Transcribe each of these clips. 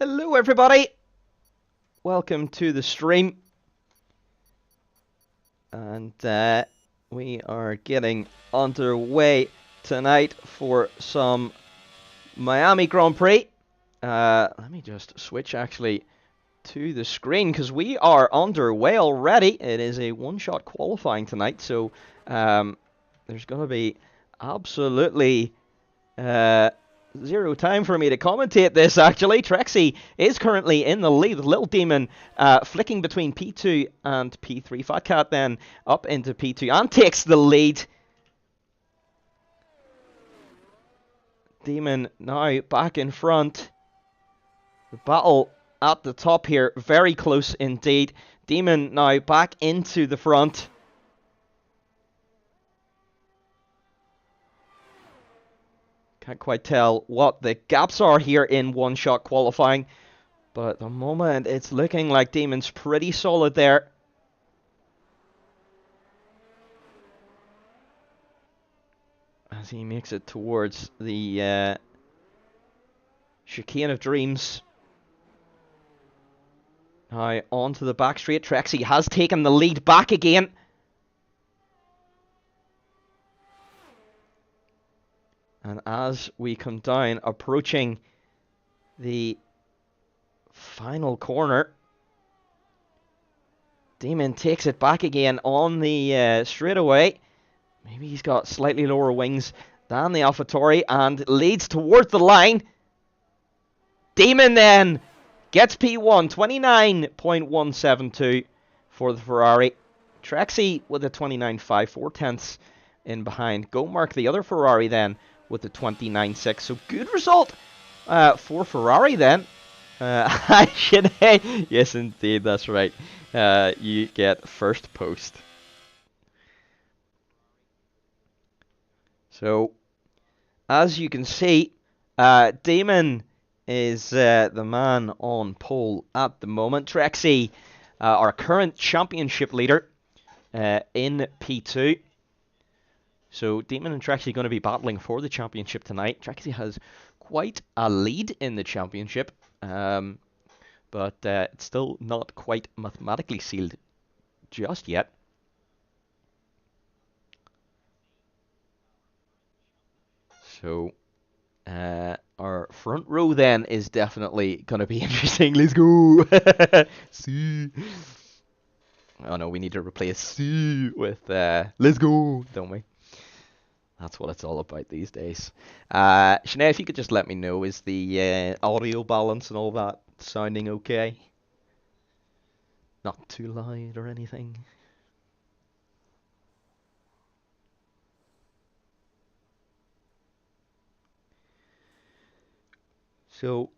Hello everybody, welcome to the stream, and we are getting underway tonight for some Miami Grand Prix. Let me just switch actually to the screen because we are underway already. It is a one-shot qualifying tonight, so there's going to be absolutely zero time for me to commentate this, actually. Trexie is currently in the lead with Little Demon flicking between P2 and P3. Fat Cat then up into P2 and takes the lead. Demon now back in front. The battle at the top here, very close indeed. Demon now back into the front. Can't quite tell what the gaps are here in one-shot qualifying, but at the moment it's looking like Demon's pretty solid there. As he makes it towards the chicane of dreams. Now onto the back straight. Trexie has taken the lead back again. And as we come down, approaching the final corner, Demon takes it back again on the straightaway. Maybe he's got slightly lower wings than the AlphaTauri and leads towards the line. Demon then gets P1, 29.172 for the Ferrari. Trexie with a 29.5, 4/10 in behind. Gomark, the other Ferrari, then with the 29.6. So good result for Ferrari then. Yes, indeed, that's right. You get first post. So, as you can see, Damon is the man on pole at the moment. Trexie, our current championship leader in P2. So Demon and Trexie are going to be battling for the championship tonight. Trexie has quite a lead in the championship, but it's still not quite mathematically sealed just yet. So our front row then is definitely going to be interesting. Let's go! See. Oh no, we need to replace see with let's go, don't we? That's what it's all about these days. Sinead, if you could just let me know, is the audio balance and all that sounding okay? Not too loud or anything? So,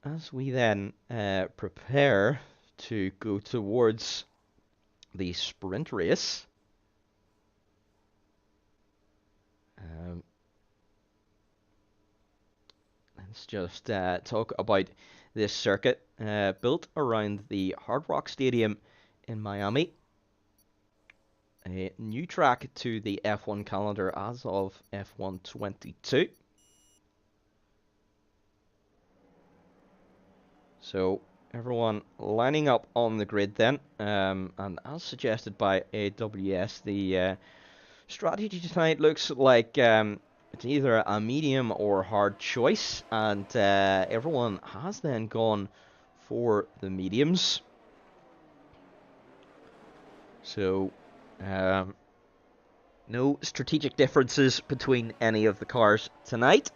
as we then prepare to go towards the sprint race, let's just talk about this circuit built around the Hard Rock Stadium in Miami. A new track to the F1 calendar as of F122. So everyone lining up on the grid then, and as suggested by AWS, the strategy tonight looks like it's either a medium or hard choice, and everyone has then gone for the mediums. So no strategic differences between any of the cars tonight.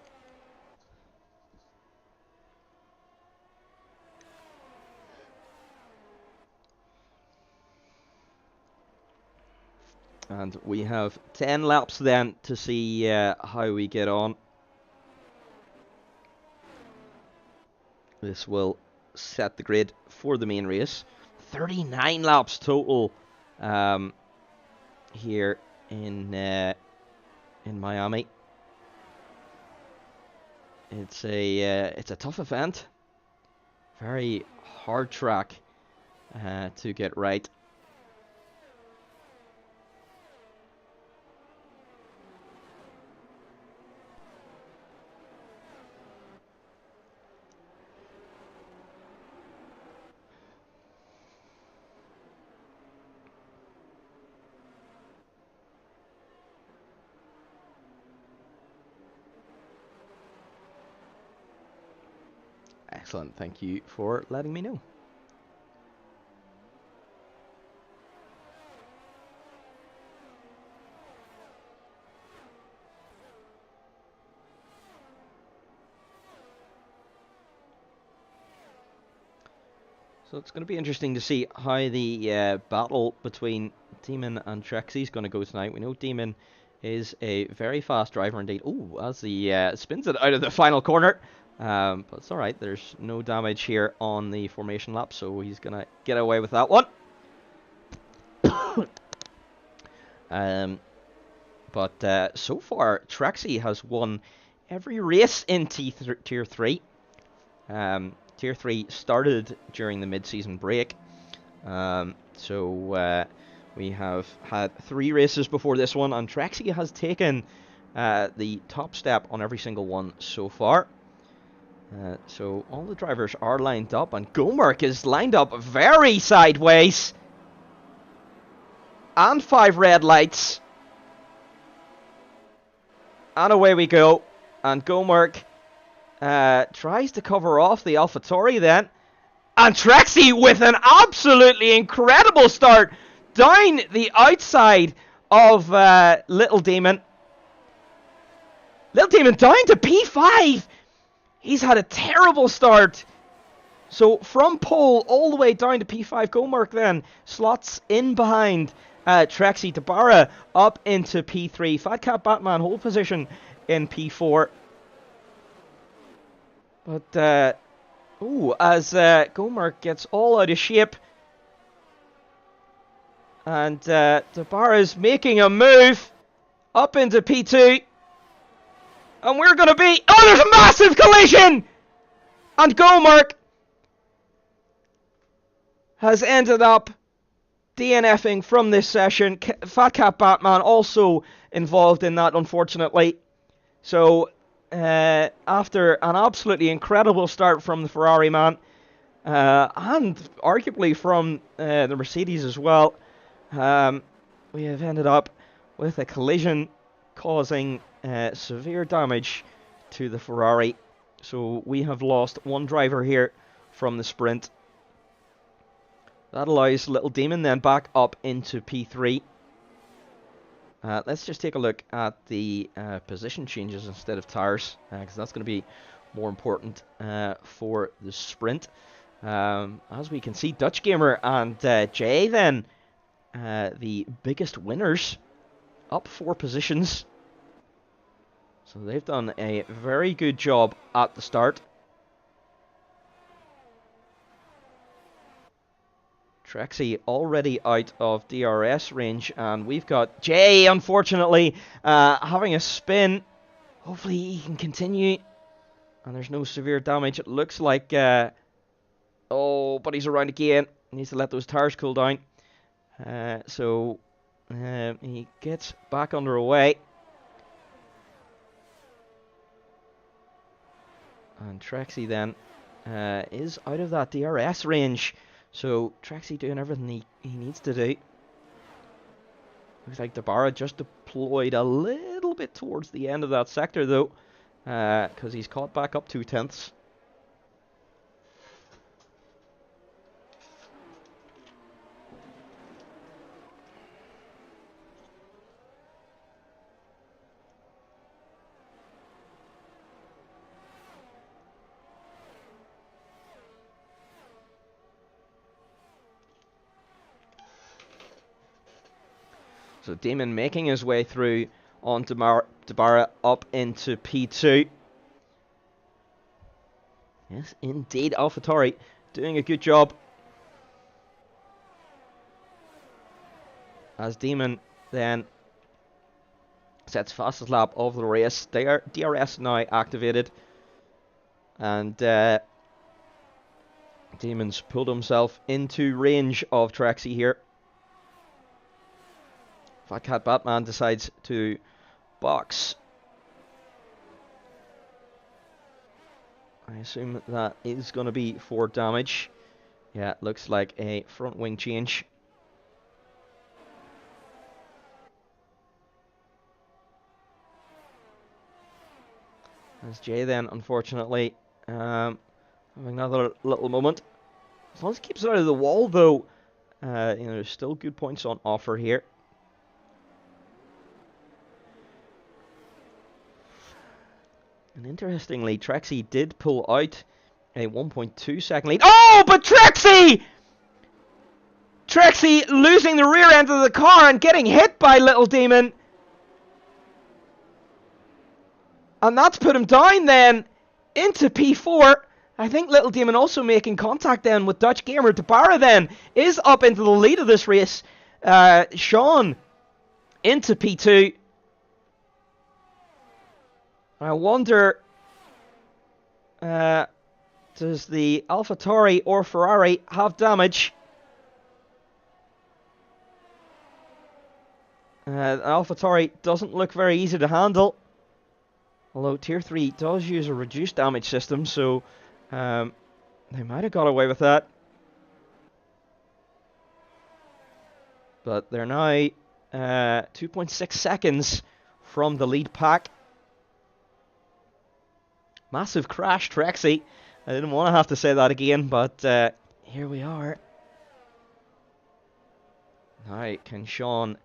And we have 10 laps then to see how we get on. This will set the grid for the main race. 39 laps total here in Miami. It's a tough event. Very hard track to get right. Excellent. Thank you for letting me know. So it's going to be interesting to see how the battle between Demon and Trexie is going to go tonight. We know Demon is a very fast driver indeed. Oh, as he spins it out of the final corner. But it's alright, there's no damage here on the formation lap, so he's going to get away with that one. But so far, Trexie has won every race in Tier 3. Tier 3 started during the mid-season break, so we have had 3 races before this one, and Trexie has taken the top step on every single one so far. So all the drivers are lined up, and Gomark is lined up very sideways. And 5 red lights. And away we go. And Gomark tries to cover off the AlphaTauri then. And Trexie with an absolutely incredible start down the outside of Little Demon. Little Demon down to P5. He's had a terrible start. So from pole all the way down to P5, Gomark then slots in behind Trexie. Tabara up into P3. Fat Cat Batman hold position in P4. But, as Gomark gets all out of shape. And Tabara's making a move up into P2. And we're going to be... Oh, there's a massive collision! And Gomark has ended up DNFing from this session. Fat Cat Batman also involved in that, unfortunately. So, after an absolutely incredible start from the Ferrari man, and arguably from the Mercedes as well, we have ended up with a collision causing severe damage to the Ferrari. So we have lost one driver here from the sprint. That allows Little Demon then back up into P3. Let's just take a look at the position changes instead of tires, because that's going to be more important for the sprint. As we can see, Dutch Gamer and Jay then, the biggest winners, up 4 positions. So they've done a very good job at the start. Trexie already out of DRS range, and we've got Jay, unfortunately, having a spin. Hopefully he can continue, and there's no severe damage. It looks like, oh, but he's around again. He needs to let those tires cool down. So he gets back underway. And Trexie then is out of that DRS range. So Trexie doing everything he needs to do. Looks like Tabara just deployed a little bit towards the end of that sector though, because he's caught back up 2/10. So Damon making his way through on Tabara up into P2. Yes, indeed, AlphaTauri doing a good job. As Demon then sets fastest lap of the race. DRS now activated. And Demon's pulled himself into range of Trexie here. Fat Cat Batman decides to box. I assume that is going to be for damage. Yeah, it looks like a front wing change. As Jay then, unfortunately, Having another little moment. As long as he keeps it out of the wall, though, there's still good points on offer here. And interestingly, Trexie did pull out a 1.2 second lead. Oh, but Trexie losing the rear end of the car and getting hit by Little Demon. And that's put him down then into P4. I think Little Demon also making contact then with Dutch Gamer. Tabara then is up into the lead of this race. Sean into P2. I wonder, does the AlphaTauri or Ferrari have damage? AlphaTauri doesn't look very easy to handle. Although Tier 3 does use a reduced damage system, so they might have got away with that. But they're now 2.6 seconds from the lead pack. Massive crash, Trexie. I didn't want to have to say that again, but here we are. Now, can Sean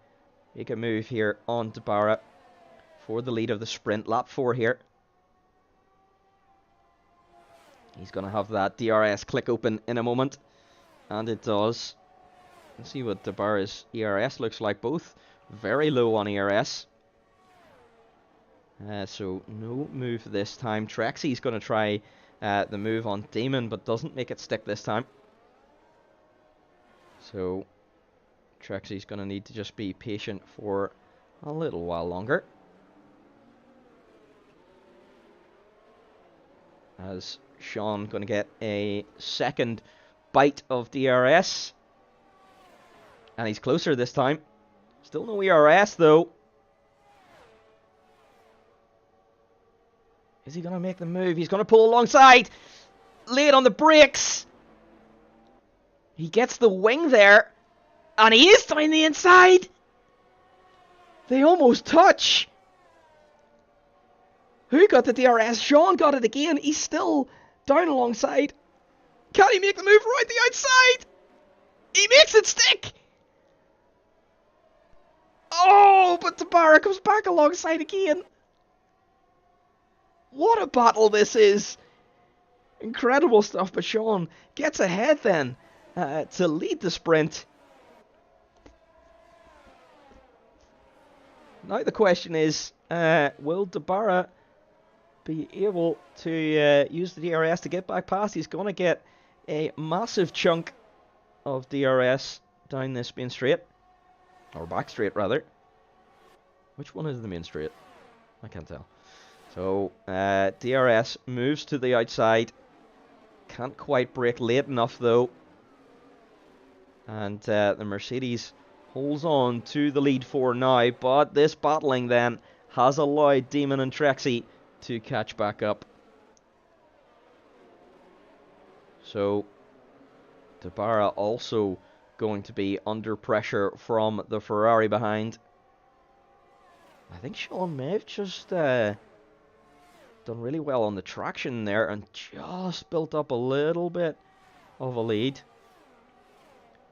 make a move here on Tabara for the lead of the sprint? Lap 4 here. He's going to have that DRS click open in a moment. And it does. Let's see what Tabara's ERS looks like. Both very low on ERS. So no move this time. Trexie's going to try the move on Demon, but doesn't make it stick this time. So Trexie's going to need to just be patient for a little while longer. As Sean going to get a second bite of DRS. And he's closer this time. Still no ERS though. Is he going to make the move? He's going to pull alongside. Late on the brakes. He gets the wing there. And he is down the inside. They almost touch. Who got the DRS? Sean got it again. He's still down alongside. Can he make the move right the outside? He makes it stick. Oh, but Tabara comes back alongside again. What a battle this is. Incredible stuff, but Sean gets ahead then to lead the sprint. Now the question is, will Tabara be able to use the DRS to get back past? He's going to get a massive chunk of DRS down this main straight. Or back straight, rather. Which one is the main straight? I can't tell. So, DRS moves to the outside. Can't quite brake late enough, though. And the Mercedes holds on to the lead for now. But this battling, then, has allowed Demon and Trexie to catch back up. So, Tabara also going to be under pressure from the Ferrari behind. I think Sean may have just done really well on the traction there and just built up a little bit of a lead.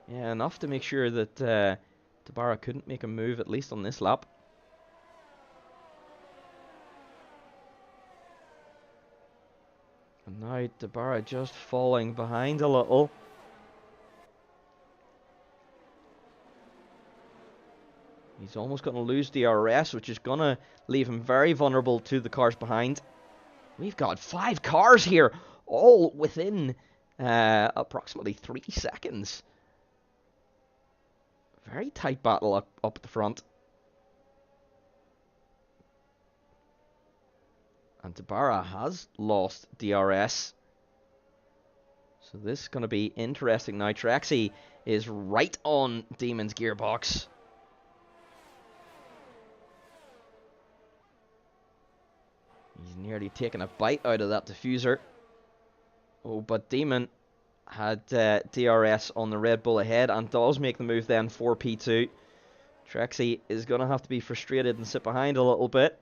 Yeah, enough to make sure that Tabara couldn't make a move, at least on this lap. And now Tabara just falling behind a little. He's almost going to lose DRS, which is going to leave him very vulnerable to the cars behind. We've got 5 cars here, all within approximately 3 seconds. Very tight battle up at the front. And Tabara has lost DRS. So this is going to be interesting now. Trexie is right on Demon's gearbox. He's nearly taken a bite out of that diffuser. Oh, but Demon had DRS on the Red Bull ahead and does make the move then for P2. Trexie is going to have to be frustrated and sit behind a little bit.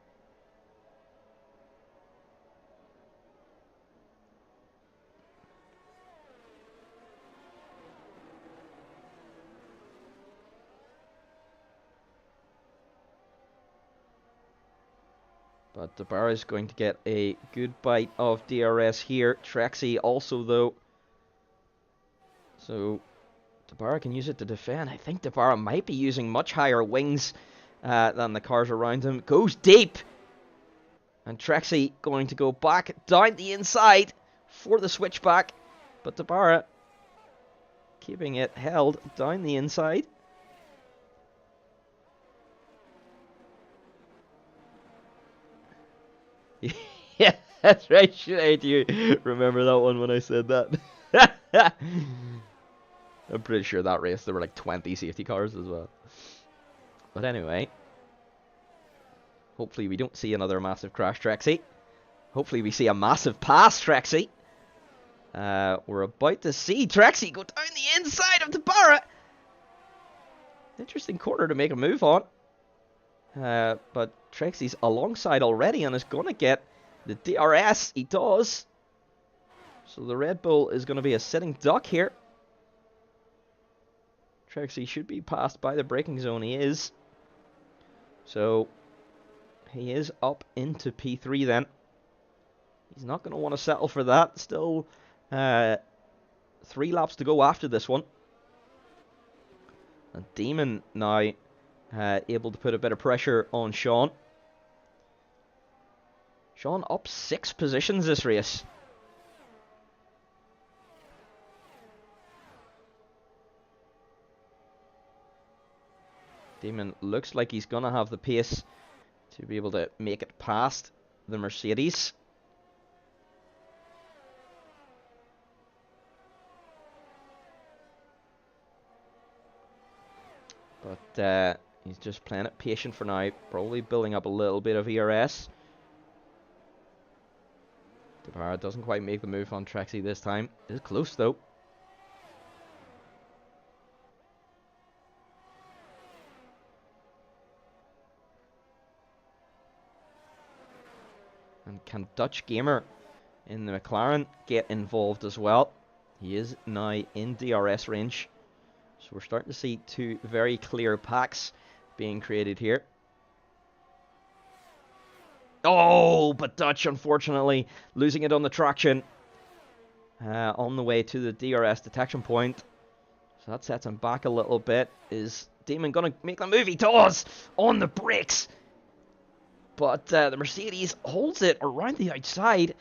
But Dabara is going to get a good bite of DRS here. Trexie also, though. So Dabara can use it to defend. I think Dabara might be using much higher wings than the cars around him. Goes deep. And Trexie going to go back down the inside for the switchback. But Dabara keeping it held down the inside. Yeah, that's right. I do remember that one when I said that. I'm pretty sure that race there were like 20 safety cars as well. But anyway, hopefully we don't see another massive crash, Trexie. Hopefully we see a massive pass, Trexie. We're about to see Trexie go down the inside of Dabara. Interesting corner to make a move on. But Trexie's alongside already and is going to get the DRS. He does. So the Red Bull is going to be a sitting duck here. Trexie should be passed by the braking zone. He is. So he is up into P3 then. He's not going to want to settle for that. Still 3 laps to go after this one. And Demon now able to put a bit of pressure on Sean. Sean up 6 positions this race. Demon looks like he's going to have the pace to be able to make it past the Mercedes. But he's just playing it patient for now, probably building up a little bit of ERS. Dabara doesn't quite make the move on Trexie this time. It is close though. And can Dutch Gamer in the McLaren get involved as well? He is now in DRS range. So we're starting to see 2 very clear packs being created here. Oh, but Dutch unfortunately losing it on the traction on the way to the DRS detection point. So that sets him back a little bit. Is Demon going to make the move? He does on the brakes. But the Mercedes holds it around the outside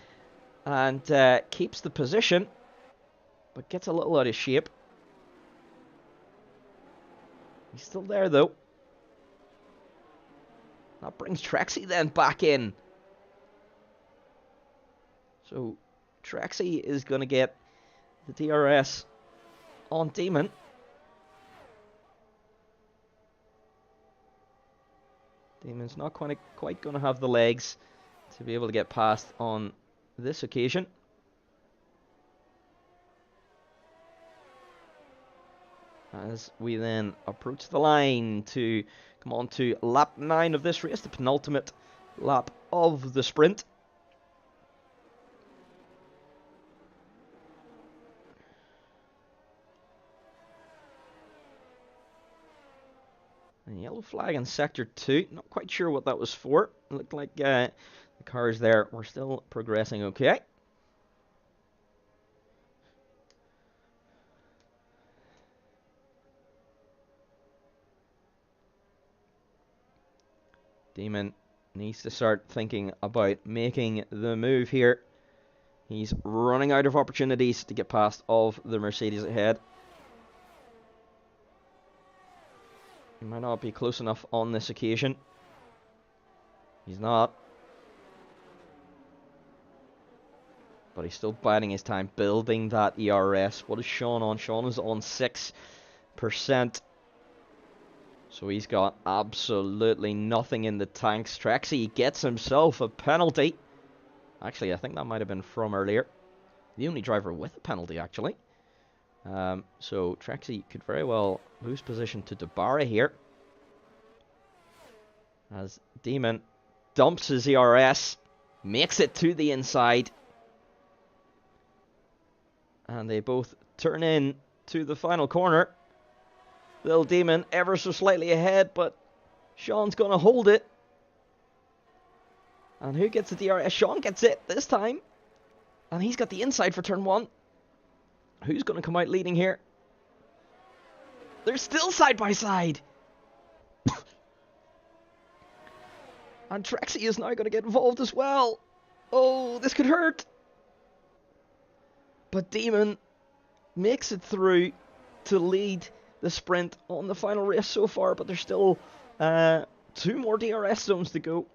and keeps the position, but gets a little out of shape. He's still there though. That brings Trexie then back in. So Trexie is going to get the DRS on Demon. Demon's not quite going to have the legs to be able to get past on this occasion. As we then approach the line to come on to lap 9 of this race, the penultimate lap of the sprint. And yellow flag in sector 2. Not quite sure what that was for. It looked like the cars there were still progressing okay. Demon needs to start thinking about making the move here. He's running out of opportunities to get past of the Mercedes ahead. He might not be close enough on this occasion. He's not. But he's still biding his time, building that ERS. What is Sean on? Sean is on 6%. So he's got absolutely nothing in the tanks. Trexie gets himself a penalty. Actually, I think that might have been from earlier. The only driver with a penalty, actually. So Trexie could very well lose position to Dabara here. As Demon dumps his ERS, makes it to the inside. And they both turn in to the final corner. Little Demon ever so slightly ahead, but Sean's going to hold it. And who gets the DRS? Sean gets it this time. And he's got the inside for turn 1. Who's going to come out leading here? They're still side by side. And Trexie is now going to get involved as well. Oh, this could hurt. But Demon makes it through to lead the sprint on the final race so far. But there's still 2 more DRS zones to go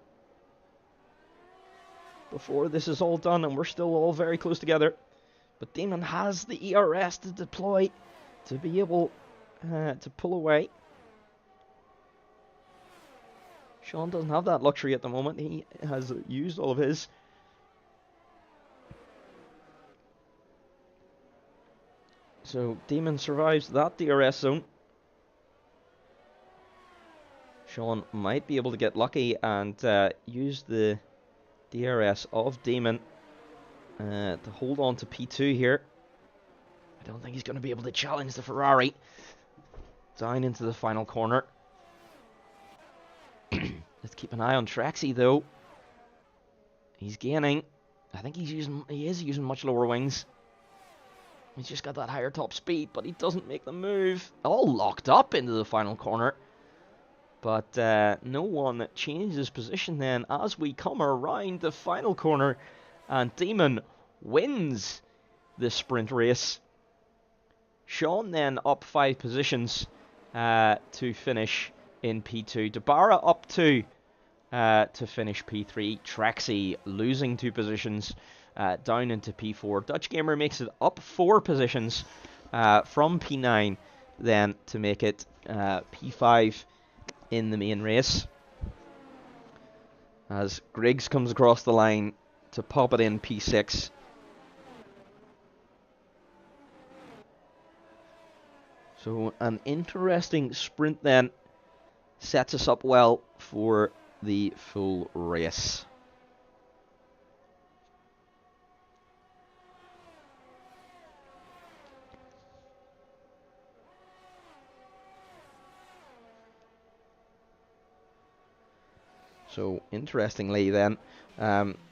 before this is all done. And we're still all very close together. But Demon has the ERS to deploy to be able to pull away. Sean doesn't have that luxury at the moment. He has used all of his. So Demon survives that DRS zone. Sean might be able to get lucky and use the DRS of Demon to hold on to P2 here. I don't think he's going to be able to challenge the Ferrari down into the final corner. Let's keep an eye on Trexie though. He's gaining. I think he is using much lower wings. He's just got that higher top speed, but he doesn't make the move. All locked up into the final corner. But no one changes position then as we come around the final corner. And Demon wins the sprint race. Sean then up 5 positions to finish in P2. Dabara up 2 to finish P3. Trexie losing 2 positions down into P4. Dutch Gamer makes it up 4 positions from P9 then to make it P5 in the main race. As Griggs comes across the line to pop it in P6. So an interesting sprint then sets us up well for the full race. So interestingly then,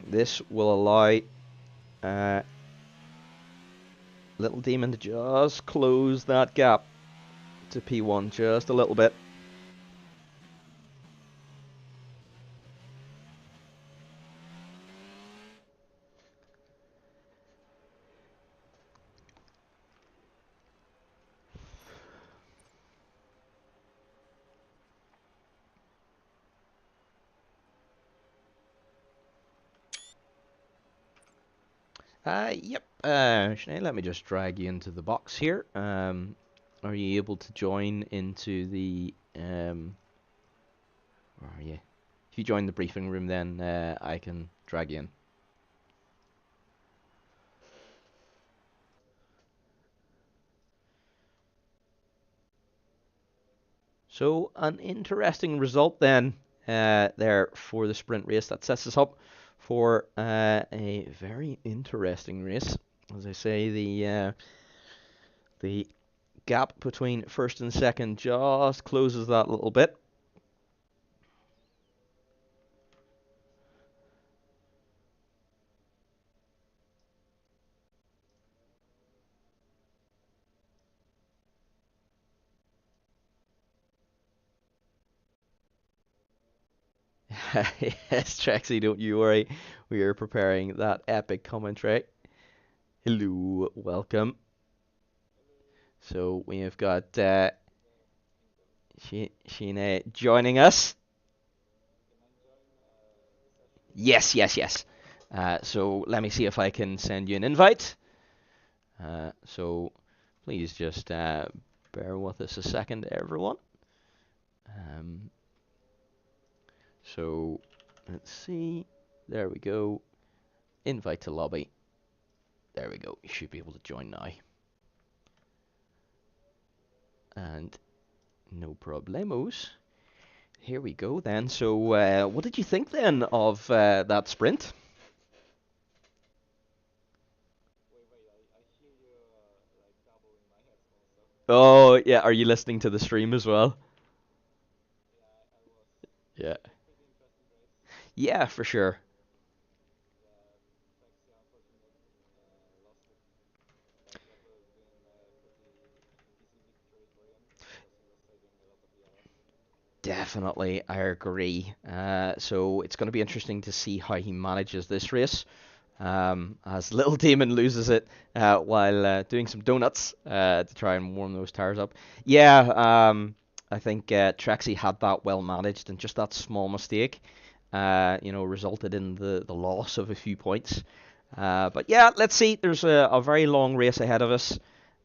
this will allow Little Demon to just close that gap to P1 just a little bit. Yep. Sinead, let me just drag you into the box here. Are you able to join into the... where are you? If you join the briefing room, then I can drag you in. So, an interesting result then there for the sprint race. That sets us up for a very interesting race. As I say, the gap between first and second just closes that little bit. Yes, Trexie, don't you worry. We are preparing that epic commentary. Hello, welcome. So we have got Sheena joining us. Yes, yes, yes. So let me see if I can send you an invite. So please just bear with us a second, everyone. So let's see. There we go. Invite to lobby. There we go. You should be able to join now. And no problemos. Here we go then. So what did you think then of that sprint? Oh, yeah. Are you listening to the stream as well? Yeah. Yeah, for sure. Definitely, I agree. So it's going to be interesting to see how he manages this race. As Little Demon loses it while doing some donuts to try and warm those tires up. Yeah, I think Trexie had that well managed, and just that small mistake, resulted in the loss of a few points. But yeah, let's see. There's a very long race ahead of us,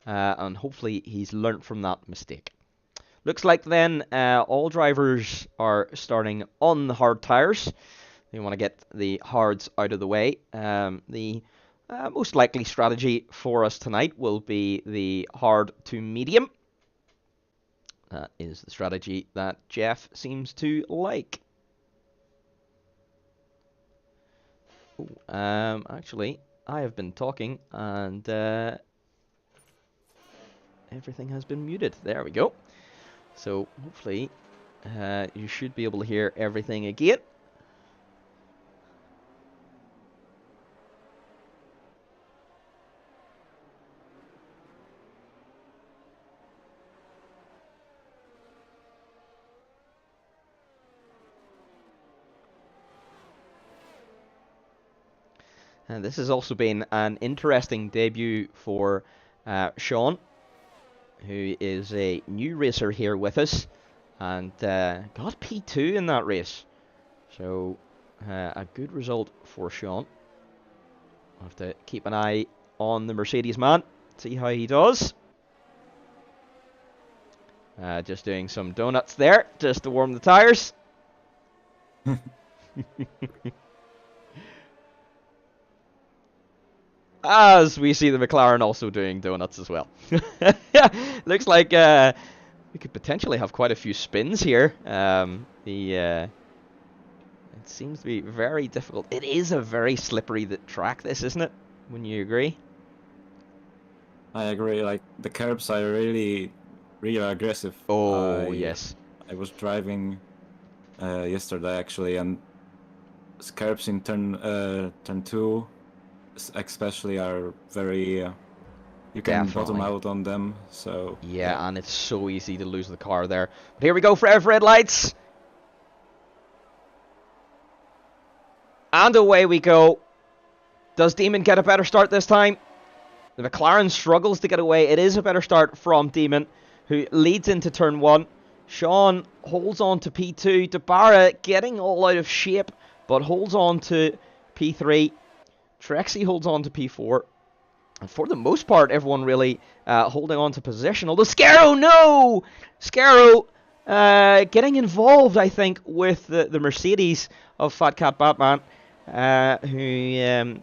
and hopefully he's learnt from that mistake. Looks like then all drivers are starting on the hard tires. They want to get the hards out of the way. The most likely strategy for us tonight will be the hard to medium. That is the strategy that Jeff seems to like. Actually, I have been talking and everything has been muted. There we go. So hopefully you should be able to hear everything again. And this has also been an interesting debut for Sean, who is a new racer here with us, and got P2 in that race. So a good result for Sean. I'll have to keep an eye on the Mercedes man, see how he does. Just doing some donuts there, just to warm the tires. As we see the McLaren also doing donuts as well. Looks like we could potentially have quite a few spins here. It seems to be very difficult. It is a very slippery track, this, isn't it? Wouldn't you agree? I agree. Like the curbs are really aggressive. Oh, yes. I was driving yesterday actually, and curbs in turn 2 especially are very you can Definitely. bottom out on them, so yeah, and it's so easy to lose the car there. But here we go for F red lights, and away we go. Does Demon get a better start this time? The McLaren struggles to get away. It is a better start from Demon, who leads into turn 1. Sean holds on to P2. Dabara getting all out of shape, but holds on to P3. Trexie holds on to P4. And for the most part, everyone really holding on to position. Although Scarrow, no! Scarrow getting involved, I think, with the Mercedes of Fat Cat Batman. Who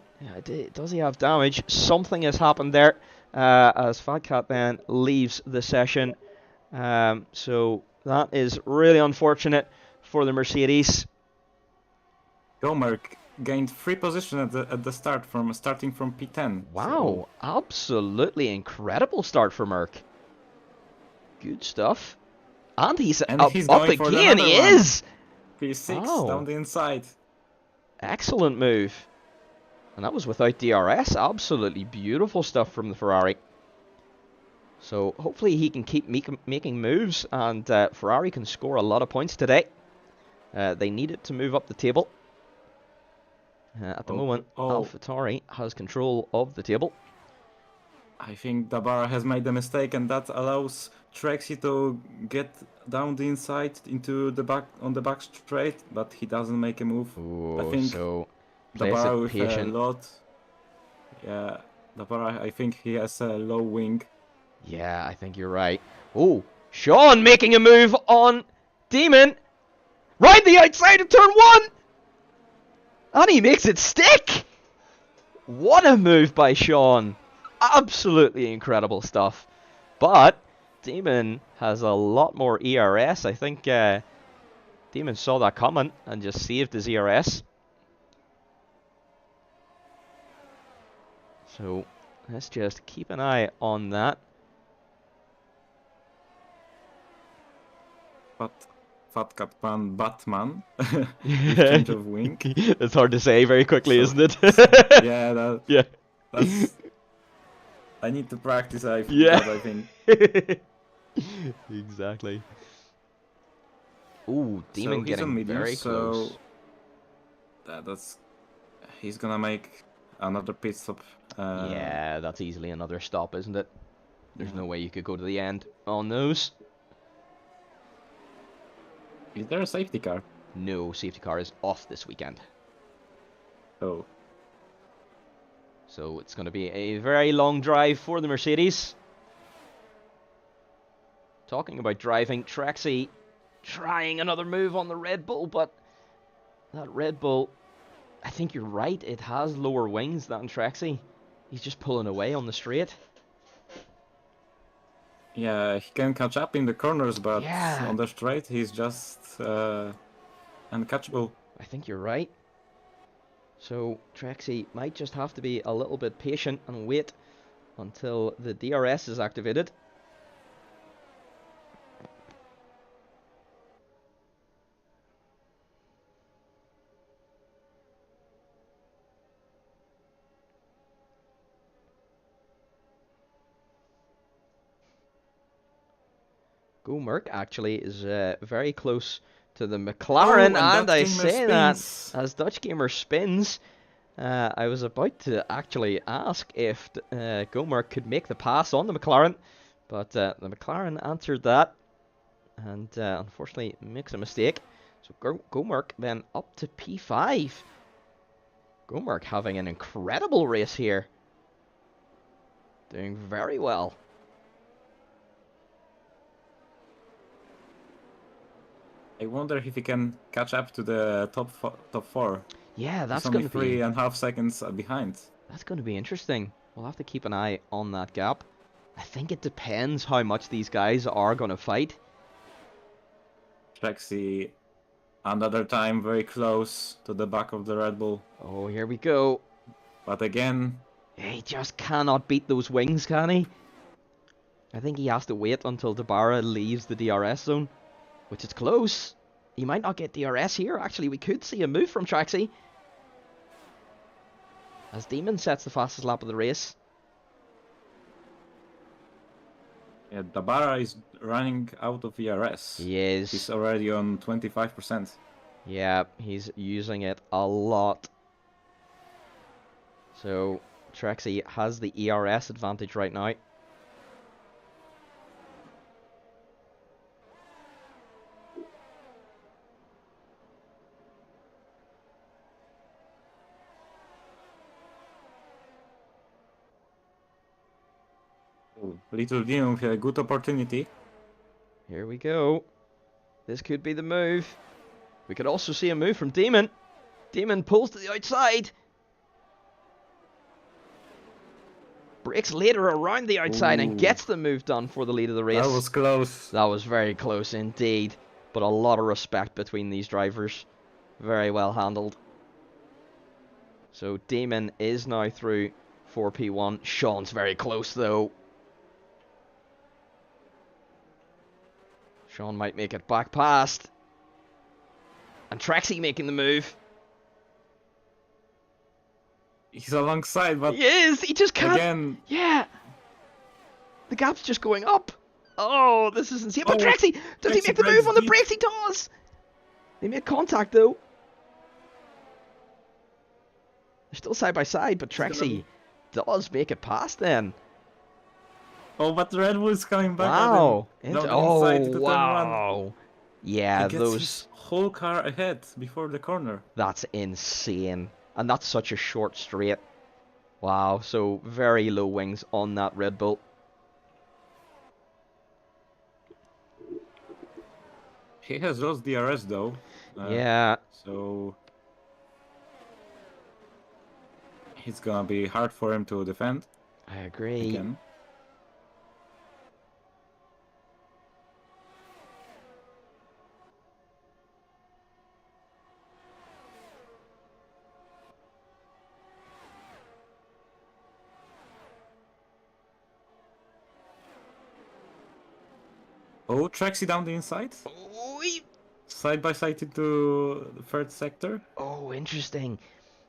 does he have damage? Something has happened there as Fat Cat then leaves the session. So that is really unfortunate for the Mercedes. Gomer gained 3 positions at the start starting from P10. Wow, so absolutely incredible start for Merc. Good stuff. And he's up again. He is. P6 down the inside. Excellent move. And that was without DRS. Absolutely beautiful stuff from the Ferrari. So hopefully he can keep making moves, and Ferrari can score a lot of points today. They need it to move up the table. At the moment, AlphaTauri has control of the table. I think Dabara has made a mistake, and that allows Trexie to get down the inside into the back on the back straight, but he doesn't make a move. Ooh, I think so Dabara with a lot. Yeah, Dabara, I think he has a low wing. Yeah, I think you're right. Oh, Sean making a move on Demon. Right the outside of turn 1. And he makes it stick! What a move by Sean. Absolutely incredible stuff. But Demon has a lot more ERS. I think Demon saw that coming and just saved his ERS. So let's just keep an eye on that. But Fat Cat Batman with change of wing. It's hard to say very quickly, isn't it? Yeah, that's I need to practice. I think. Exactly. Ooh, Demon So he's on getting medium, very close. so he's gonna make another pit stop. Yeah, that's easily another stop, isn't it? There's Yeah. no way you could go to the end on those. Is there a safety car? No, safety car is off this weekend. Oh. So it's going to be a very long drive for the Mercedes. Talking about driving, Trexie trying another move on the Red Bull, but that Red Bull, I think you're right, it has lower wings than Trexie. He's just pulling away on the straight. Yeah, he can catch up in the corners, but Yeah, on the straight he's just uncatchable. I think you're right. So Trexie might just have to be a little bit patient and wait until the DRS is activated. Merck actually is very close to the McLaren, Oh, and and that I gamer say that spins. as Dutch Gamer spins. I was about to actually ask if Merck could make the pass on the McLaren, but the McLaren answered that, and unfortunately makes a mistake. So Merck then up to P5. Merck having an incredible race here, doing very well. I wonder if he can catch up to the top four. Yeah, He's that's only going to be 3.5 seconds behind. That's going to be interesting. We'll have to keep an eye on that gap. I think it depends how much these guys are going to fight. Trexie, another time very close to the back of the Red Bull. Oh, here we go. But again, He just cannot beat those wings, can he? I think he has to wait until Dabara leaves the DRS zone, which is close. He might not get DRS here. Actually, we could see a move from Trexie, as Demon sets the fastest lap of the race. yeah, Dabara is running out of ERS. He is. He's already on 25%. Yeah, he's using it a lot. So Trexie has the ERS advantage right now. Little Dino with a good opportunity. Here we go. This could be the move. We could also see a move from Demon. Demon pulls to the outside. Breaks later around the outside and gets the move done for the lead of the race. That was close. That was very close indeed. But a lot of respect between these drivers. Very well handled. So Demon is now through for P1. Sean's very close though. Sean might make it back past. And Trexie making the move. He's alongside, but he is. He just can't. again. Yeah. The gap's just going up. Oh, this is insane. But Oh, Trexie, does he Trexie make the move on the deep. brakes? He does. They made contact though. They're still side by side, but Trexie does make it past then. Oh, but the Red Bull is coming back. Wow. At him. Down Oh, inside to the turn one. wow. Yeah, He gets his whole car ahead before the corner. That's insane. And that's such a short straight. Wow, so very low wings on that Red Bull. He has lost DRS though. Yeah. So it's gonna be hard for him to defend. I agree. Again. Oh, Trexie down the inside. Side by side into the third sector. Oh, interesting.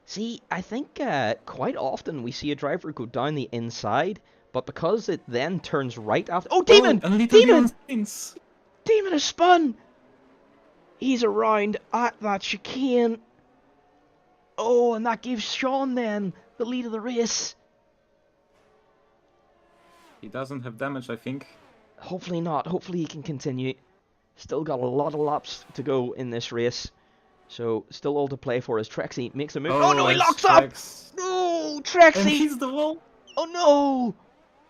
See, I think quite often we see a driver go down the inside, but because it then turns right after... Oh, Demon! Oh, and Little Demon! spins. Demon has spun! He's around at that chicane. Oh, and that gives Sean then the lead of the race. He doesn't have damage, I think. Hopefully not. Hopefully he can continue. Still got a lot of laps to go in this race. So, still all to play for as Trexie makes a move. Oh no, he locks up! No, Trexie! And he's the wall! Oh no!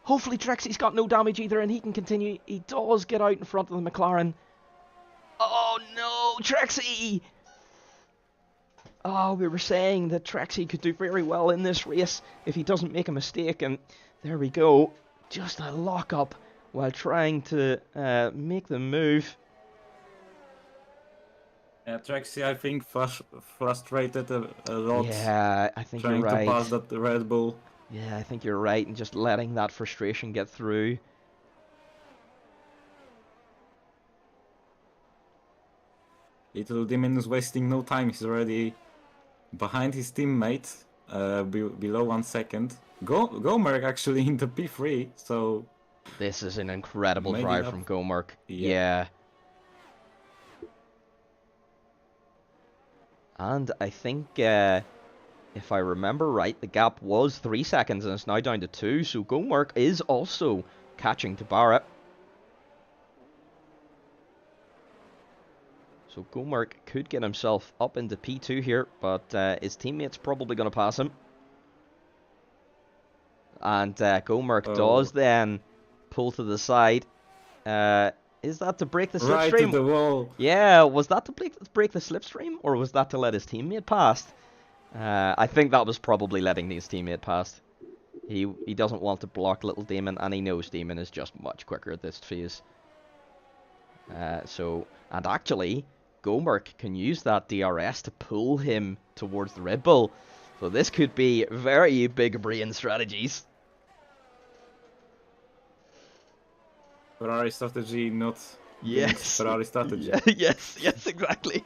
Hopefully Trexie's got no damage either and he can continue. He does get out in front of the McLaren. Oh no, Trexie! Oh, we were saying that Trexie could do very well in this race if he doesn't make a mistake, and there we go. Just a lock up while trying to make the move. Yeah, Trexie, I think, frustrated a lot. Yeah, I think you're right. Trying to pass that Red Bull. Yeah, I think you're right, and just letting that frustration get through. Little Demon is wasting no time. He's already behind his teammate, below 1 second. Gomer actually in the P3, so... This is an incredible drive from Gomer. Yeah. And I think, if I remember right, the gap was 3 seconds and it's now down to 2, so Gomer is also catching Tabara. So Gomer could get himself up into P2 here, but his teammate's probably going to pass him. And Gomer does then pull to the side. Is that to break the slipstream? Right to the wall. Yeah, was that to break the slipstream, or was that to let his teammate pass? I think that was probably letting his teammate pass. He doesn't want to block Little Demon, and he knows Demon is just much quicker at this phase. And actually, Gomer can use that DRS to pull him towards the Red Bull. So this could be very big brain strategies. Ferrari strategy, not Ferrari strategy. Yeah, yes, exactly.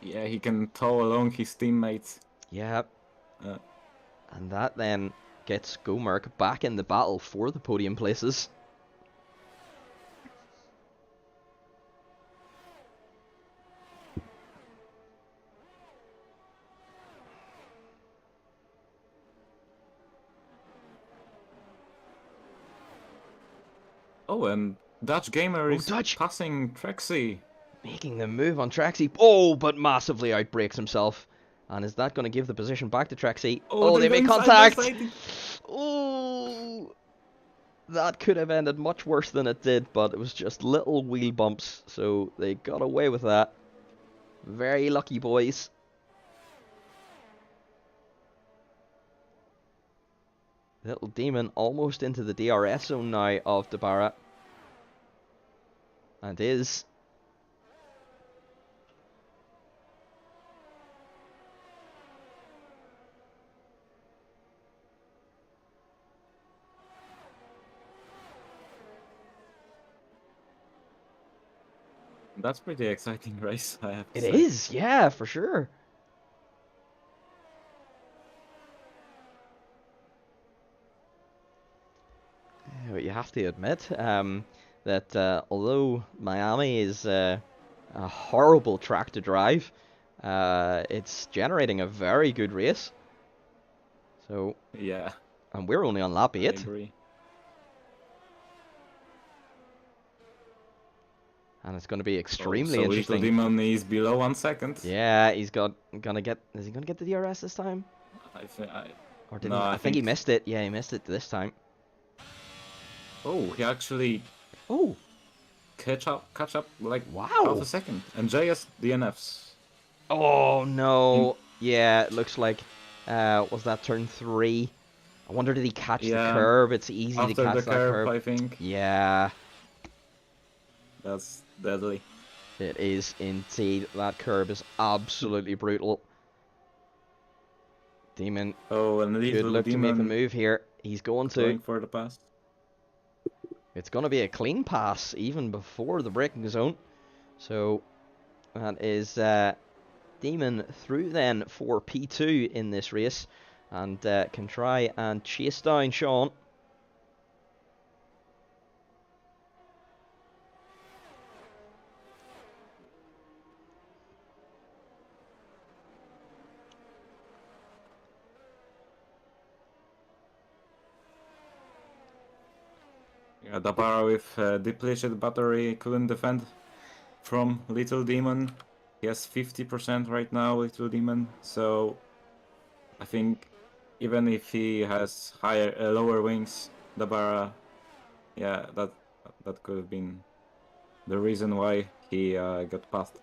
Yeah, he can tow along his teammates. Yeah. And that then gets Gomer back in the battle for the podium places. Oh, and Dutch Gamer is passing Trexie. Making the move on Trexie. Oh, but massively outbreaks himself. And is that going to give the position back to Trexie? Oh, they make contact! Oh, that could have ended much worse than it did, but it was just little wheel bumps, so they got away with that. Very lucky boys. Little Demon almost into the DRS zone now of Tabara. And is. That's pretty exciting race, I have to say. It is, yeah, for sure. Yeah, but you have to admit that although Miami is a horrible track to drive, it's generating a very good race. So yeah, and we're only on lap 8. I agree. And it's going to be extremely interesting. Little Demon is below 1 second. Yeah, he's gonna get. Is he gonna get the DRS this time? I think he missed it. Yeah, he missed it this time. Oh, he actually. Oh. Catch up like wow. half a second. And JS DNFs. Oh no. Yeah, it looks like. Was that turn 3? I wonder did he catch the curb? It's easy to catch that curb. I think. Yeah. That's deadly. It is indeed. That curb is absolutely brutal. Demon. Oh, and good look to make the move here. He's going for the pass. It's going to be a clean pass even before the braking zone. So that is Demon through then for P2 in this race and can try and chase down Sean. Yeah, Dabara with depleted battery couldn't defend from Little Demon. He has 50% right now, Little Demon. So I think even if he has lower wings, Dabara, yeah, that could have been the reason why he got past.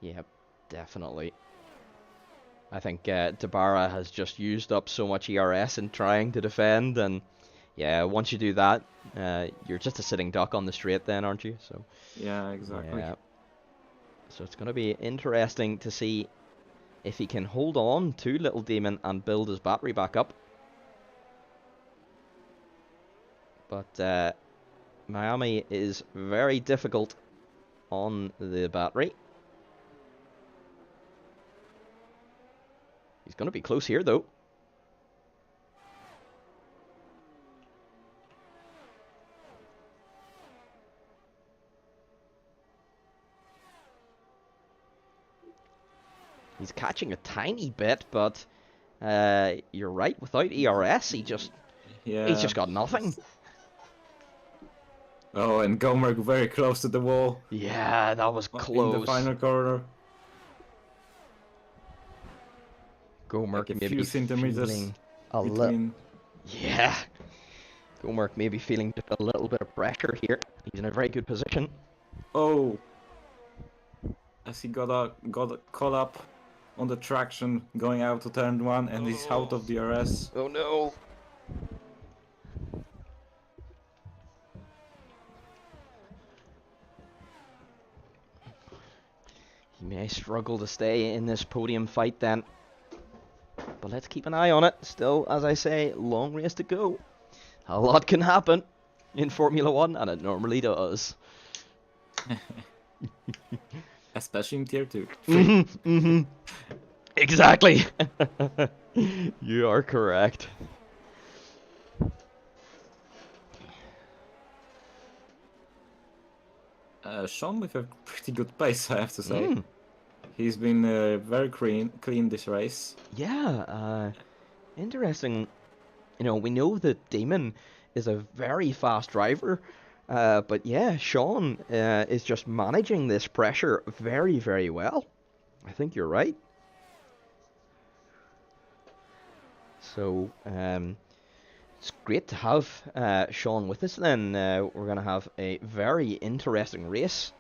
Yep, definitely. I think Dabara has just used up so much ERS in trying to defend, and yeah, once you do that, you're just a sitting duck on the straight then, aren't you? So Yeah, exactly. yeah. So it's going to be interesting to see if he can hold on to Little Demon and build his battery back up. But Miami is very difficult on the battery. He's going to be close here, though. He's catching a tiny bit, but you're right. Without ERS, he's just got nothing. Oh, and Gomer very close to the wall. Yeah, that was close. In the final corner. Gomer Like maybe feeling a little. Yeah. Gomer maybe feeling just a little bit of pressure here. He's in a very good position. Oh. As he got caught up on the traction going out to turn 1 and he's out of the RS. Oh no. He may struggle to stay in this podium fight then. But let's keep an eye on it. Still, as I say, long race to go. A lot can happen in Formula 1, and it normally does. Especially in Tier 2. Exactly. You are correct. Sean with a pretty good pace, I have to say. He's been very clean this race. Yeah, interesting. You know, we know that Damon is a very fast driver, but yeah, Sean is just managing this pressure very, very well. I think you're right. So, it's great to have Sean with us then. We're going to have a very interesting race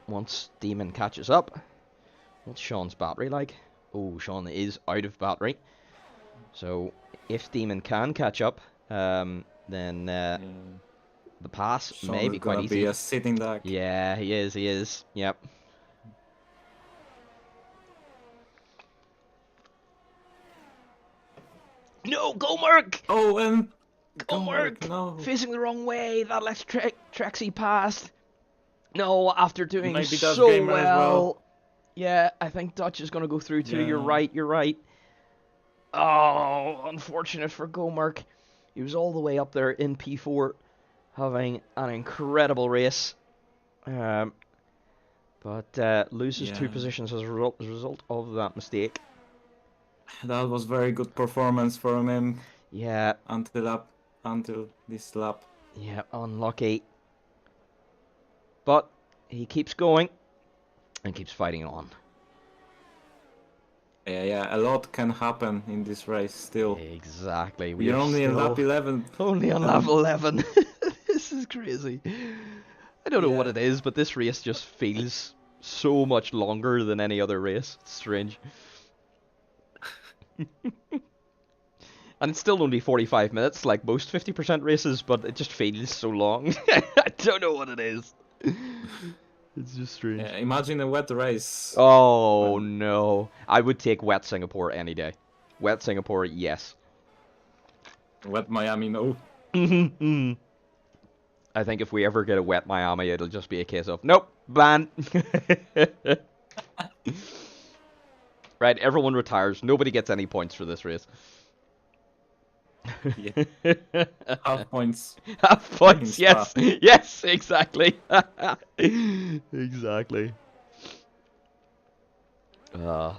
once Demon catches up. What's Sean's battery like? Oh, Sean is out of battery. So, if Demon can catch up, then the pass Sean may be quite easy. Be a sitting duck. Yeah, he is. Yep. No, Gomerk! Oh, and Gomerk! No. Facing the wrong way. That lets Trexie past. No, after doing Maybe so Gamer as well. Yeah, I think Dutch is going to go through too. Yeah. You're right. Oh, unfortunate for Gomerk. He was all the way up there in P4, having an incredible race. But loses 2 positions as a result of that mistake. That was very good performance from him. Yeah. Until this lap. Yeah, unlucky. But he keeps going and keeps fighting on. Yeah, a lot can happen in this race still. Exactly. We're only on lap 11. Only on lap 11. This is crazy. I don't know what it is, but this race just feels so much longer than any other race. It's strange. And it's still only 45 minutes, like most 50% races, but it just feels so long. I don't know what it is. It's just strange. Yeah, imagine a wet race. Oh, no. I would take wet Singapore any day. Wet Singapore, yes. Wet Miami, no. I think if we ever get a wet Miami, it'll just be a case of, nope, ban. Right, everyone retires. Nobody gets any points for this race. Yeah. Half points. Half Like in points, Spa. yes. Yes, exactly. Exactly. Uh,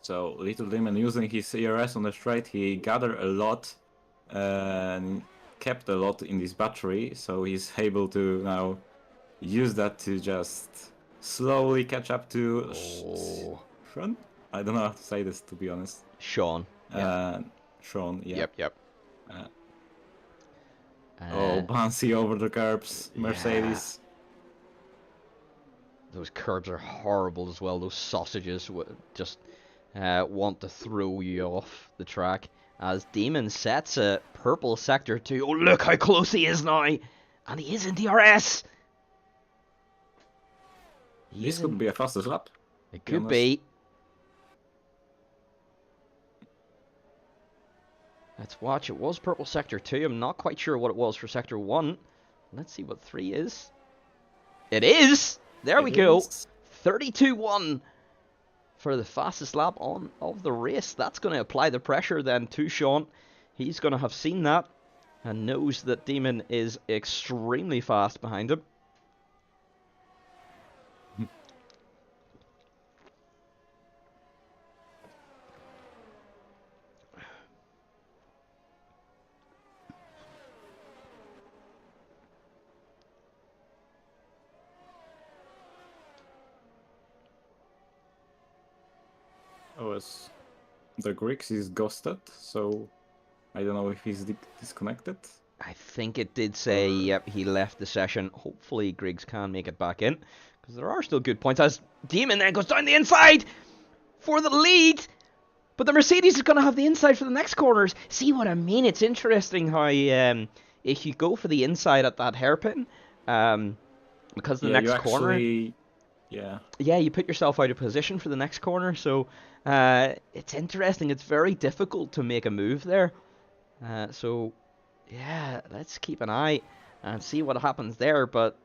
So Little Demon using his ERS on the straight, he gathered a lot and kept a lot in this battery, so he's able to now use that to just slowly catch up to oh. Sean? I don't know how to say this, to be honest. Sean. Yeah. Sean, yeah. Yep. Uh, Uh, oh, bouncy over the curbs, yeah. Mercedes. Those curbs are horrible as well. Those sausages just want to throw you off the track. As Demon sets a purple sector 2. Oh, look how close he is now! And he is in DRS! This could be a fastest lap. It could be. Let's watch. It was purple sector 2. I'm not quite sure what it was for sector 1. Let's see what 3 is. It is! There we go. 32-1 for the fastest lap of the race. That's going to apply the pressure then to Sean. He's going to have seen that and knows that Demon is extremely fast behind him. Oh, as the Griggs is ghosted, so I don't know if he's disconnected. I think it did say, yep, he left the session. Hopefully Griggs can make it back in, because there are still good points. As Demon then goes down the inside for the lead, but the Mercedes is going to have the inside for the next corners. See what I mean? It's interesting how if you go for the inside at that hairpin, because the next corner... Yeah, you put yourself out of position for the next corner, so it's interesting. It's very difficult to make a move there. So, yeah, let's keep an eye and see what happens there. But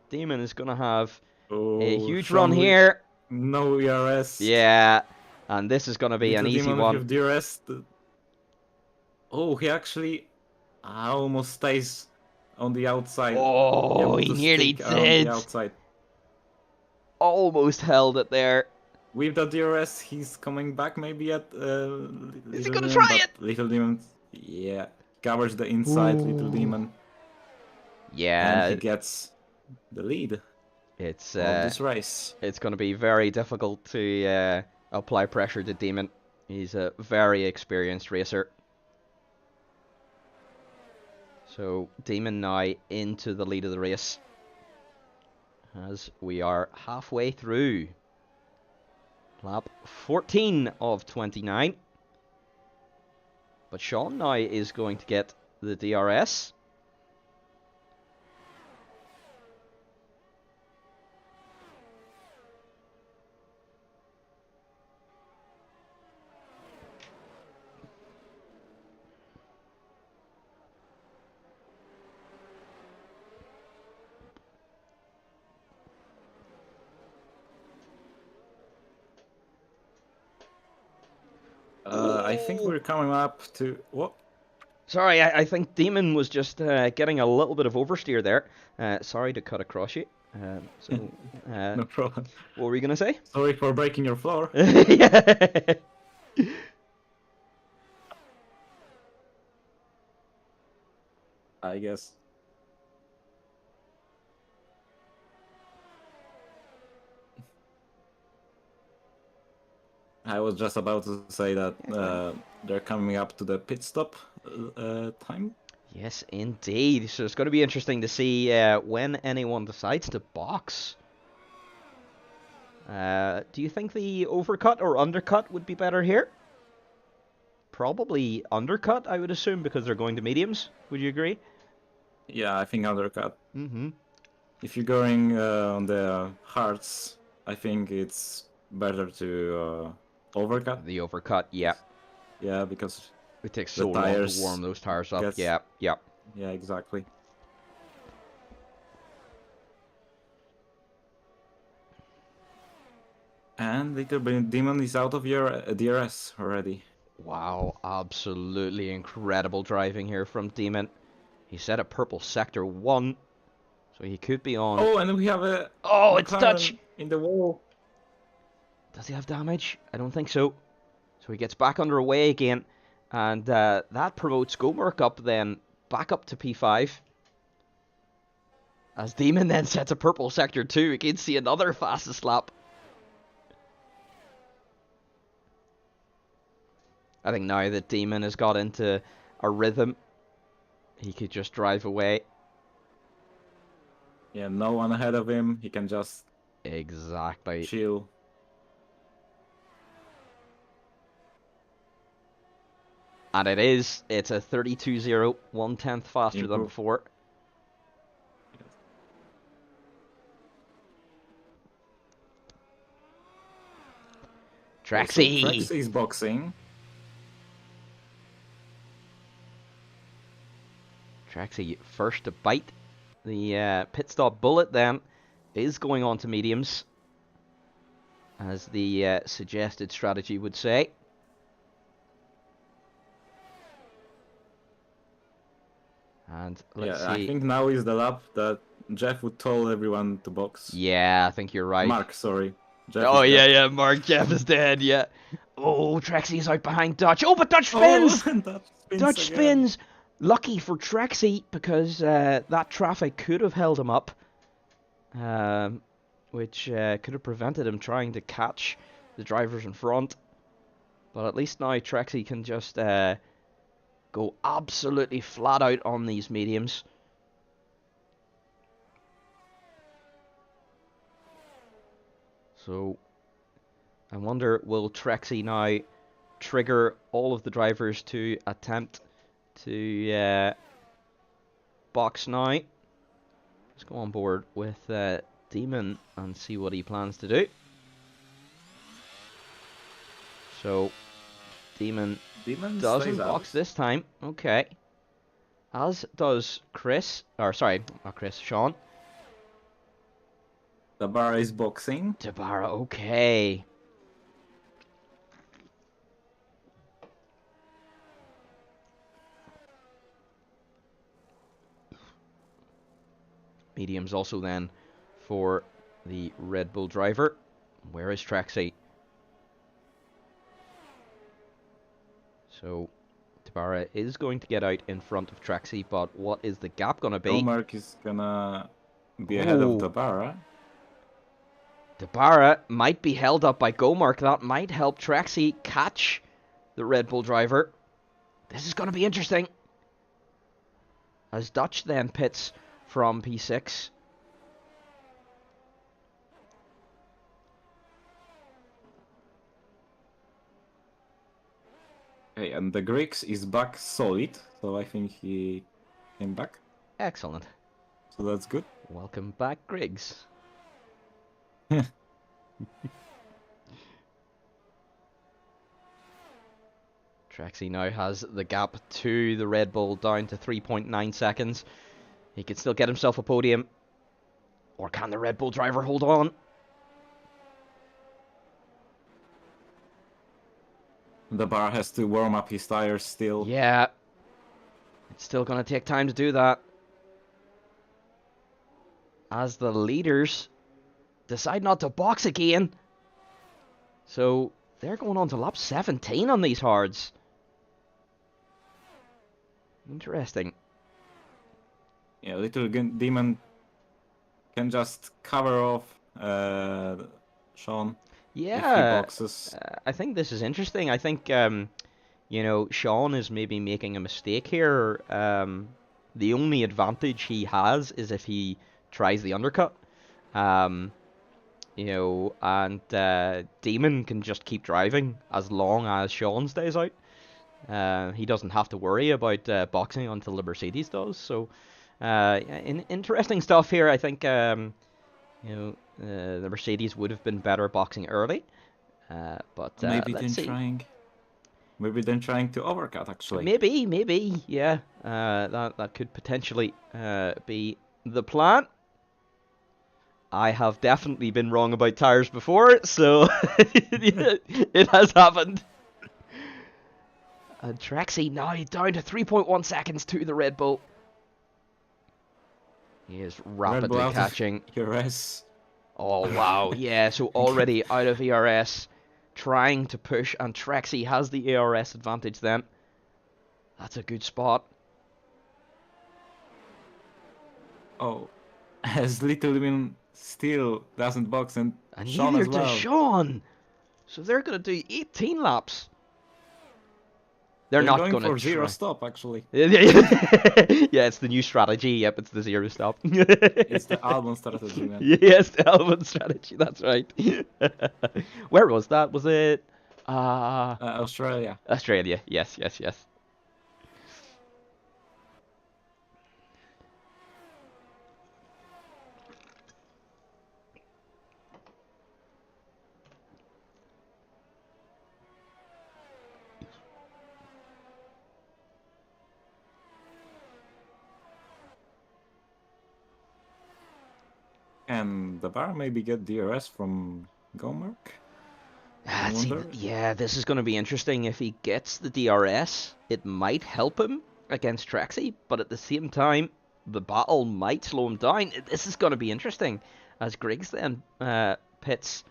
Demon is going to have a huge run here. No ERS. Yeah, and this is going to be Little an easy Demon one. with DRS. Oh, he actually almost stays on the outside. Oh, he nearly did. The outside. Almost held it there. With the DRS, he's coming back maybe at Is he gonna try it? Little Demon, yeah, covers the inside. Ooh. Little Demon. Yeah, and he gets the lead. It's of this race. It's going to be very difficult to apply pressure to Demon. He's a very experienced racer. So Demon now into the lead of the race, as we are halfway through lap 14 of 29. But Sean now is going to get the DRS. I think we're coming up to what? Sorry, I think Demon was just getting a little bit of oversteer there. Sorry to cut across you. No problem. What were you gonna say? Sorry for breaking your floor. Yeah. I guess. I was just about to say that they're coming up to the pit stop time. Yes, indeed. So it's going to be interesting to see when anyone decides to box. Do you think the overcut or undercut would be better here? Probably undercut, I would assume, because they're going to mediums. Would you agree? Yeah, I think undercut. Mm-hmm. If you're going on the hards, I think it's better to overcut. The overcut, yeah. Yeah, because It takes the so long to warm tires those tires up. gets. Yeah, yeah. Yeah, exactly. And Little Demon is out of your DRS already. Wow, absolutely incredible driving here from Demon. He set a purple sector 1, so he could be on. Oh, and we have a Oh, it's Dutch! McLaren in the wall. Does he have damage? I don't think so. So he gets back underway again, and that promotes Gomerk up then, back up to P5. As Demon then sets a purple sector 2, we can see another fastest lap. I think now that Demon has got into a rhythm, he could just drive away. Yeah, no one ahead of him. He can just Exactly. chill. And it's a 32.0, 1/10 faster than Improve. before. Traxy! So Traxy is boxing. Traxy first to bite. The pit stop bullet then is going on to mediums, as the suggested strategy would say. And let's see. I think now is the lap that Jeff would tell everyone to box. Yeah, I think you're right. Mark, sorry. Jeff Oh, is yeah, dead. yeah, Mark Jeff is dead, yeah. Oh, Traxy's out behind Dutch. Oh, but Dutch spins! Oh, Dutch spins Dutch again. spins! Lucky for Traxy, because that traffic could have held him up. Which could have prevented him trying to catch the drivers in front. But at least now Traxy can just go absolutely flat out on these mediums. So I wonder, will Traxy now trigger all of the drivers to attempt to box now? Let's go on board with Demon and see what he plans to do. So Demon doesn't box this time. Okay. As does Chris. Or sorry, not Chris, Sean. Tabara is boxing. Tabara, okay. Mediums also then for the Red Bull driver. Where is Traxy? So Tabara is going to get out in front of Traxy, but what is the gap going to be? Gomark is gonna be ahead of Tabara. Tabara might be held up by Gomark. That might help Traxy catch the Red Bull driver. This is going to be interesting. As Dutch then pits from P6. Okay, and the Griggs is back solid, so I think he came back. Excellent. So that's good. Welcome back, Griggs. Traxy now has the gap to the Red Bull down to 3.9 seconds. He can still get himself a podium. Or can the Red Bull driver hold on? The bar has to warm up his tires still. Yeah. It's still going to take time to do that. As the leaders decide not to box again. So they're going on to lap 17 on these hards. Interesting. Yeah, Little Demon can just cover off Sean. Yeah, if he boxes. I think this is interesting. I think, you know, Sean is maybe making a mistake here. The only advantage he has is if he tries the undercut. You know, and Demon can just keep driving as long as Sean stays out. He doesn't have to worry about boxing until the Mercedes does. So, interesting stuff here. I think, you know, the Mercedes would have been better boxing early. But maybe let's see. trying. Maybe they're trying to overcut, actually. Maybe, yeah. That could potentially be the plan. I have definitely been wrong about tires before, so it has happened. And Trexie now down to 3.1 seconds to the Red Bull. He is Red Bull rapidly out of catching. ERS. Oh, wow. Yeah, so already out of ERS, trying to push, and Trexie has the ERS advantage then. That's a good spot. Oh, as Little Win still doesn't box, and Sean Neither as does well. Sean. So they're going to do 18 laps. They're They're not going going to for zero try. stop, actually. Yeah, it's the new strategy. Yep, it's the zero stop. It's the album strategy, man. Yes, the Alvin strategy. That's right. Where was that? Was it Australia. Australia? Yes, yes, yes. And the bar maybe get DRS from Gomark? I wonder. Yeah, this is going to be interesting. If he gets the DRS, it might help him against Trexie, but at the same time, the battle might slow him down. This is going to be interesting as Griggs then pits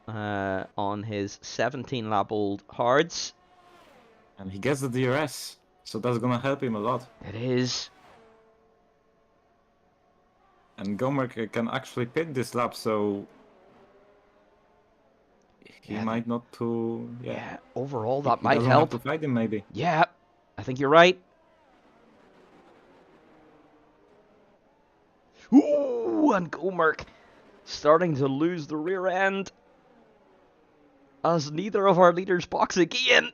on his 17 lap old hards. And he gets the DRS, so that's gonna help him a lot. It is. And Gomark can actually pit this lap, so he might not to. Yeah, overall that He might doesn't help. have to fight him, maybe. Yeah, I think you're right. Ooh, and Gomark starting to lose the rear end as neither of our leaders box again.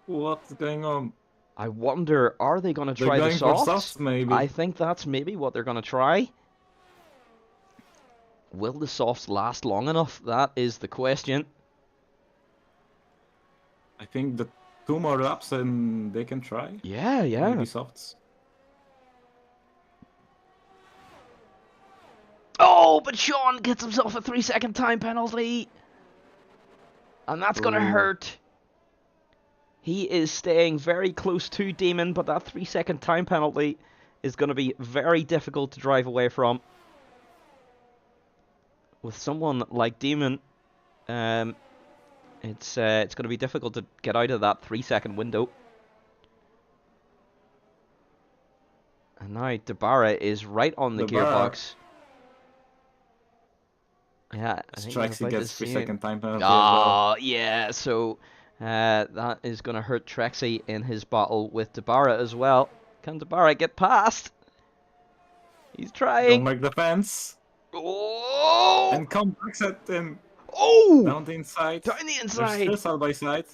What's going on? I wonder, are they going to try the They're going for softs? softs, maybe. I think that's maybe what they're going to try. Will the softs last long enough? That is the question. I think the 2 more laps and they can try. Yeah. Maybe softs. Oh, but Sean gets himself a 3-second time penalty. And that's going to hurt. He is staying very close to Demon, but that 3-second time penalty is going to be very difficult to drive away from. With someone like Demon, it's going to be difficult to get out of that 3-second window. And now Dabara is right on the gearbox. Yeah, I think Strikes gets 3-second time penalty as well. Yeah, so that is going to hurt Trexie in his battle with Dabara as well. Can Dabara get past? He's trying. Don't make the fence. Oh! And come back at him. Oh! Down the inside. Down the inside. They're still side by side.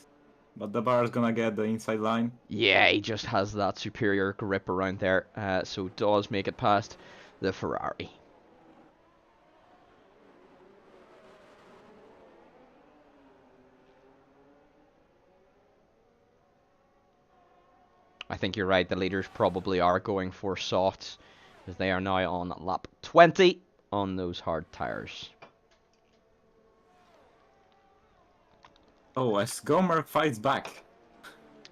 But the bar is gonna get the inside line. Yeah, he just has that superior grip around there. So does make it past the Ferrari. I think you're right. The leaders probably are going for softs, as they are now on lap 20 on those hard tires. Oh, as Gomer fights back.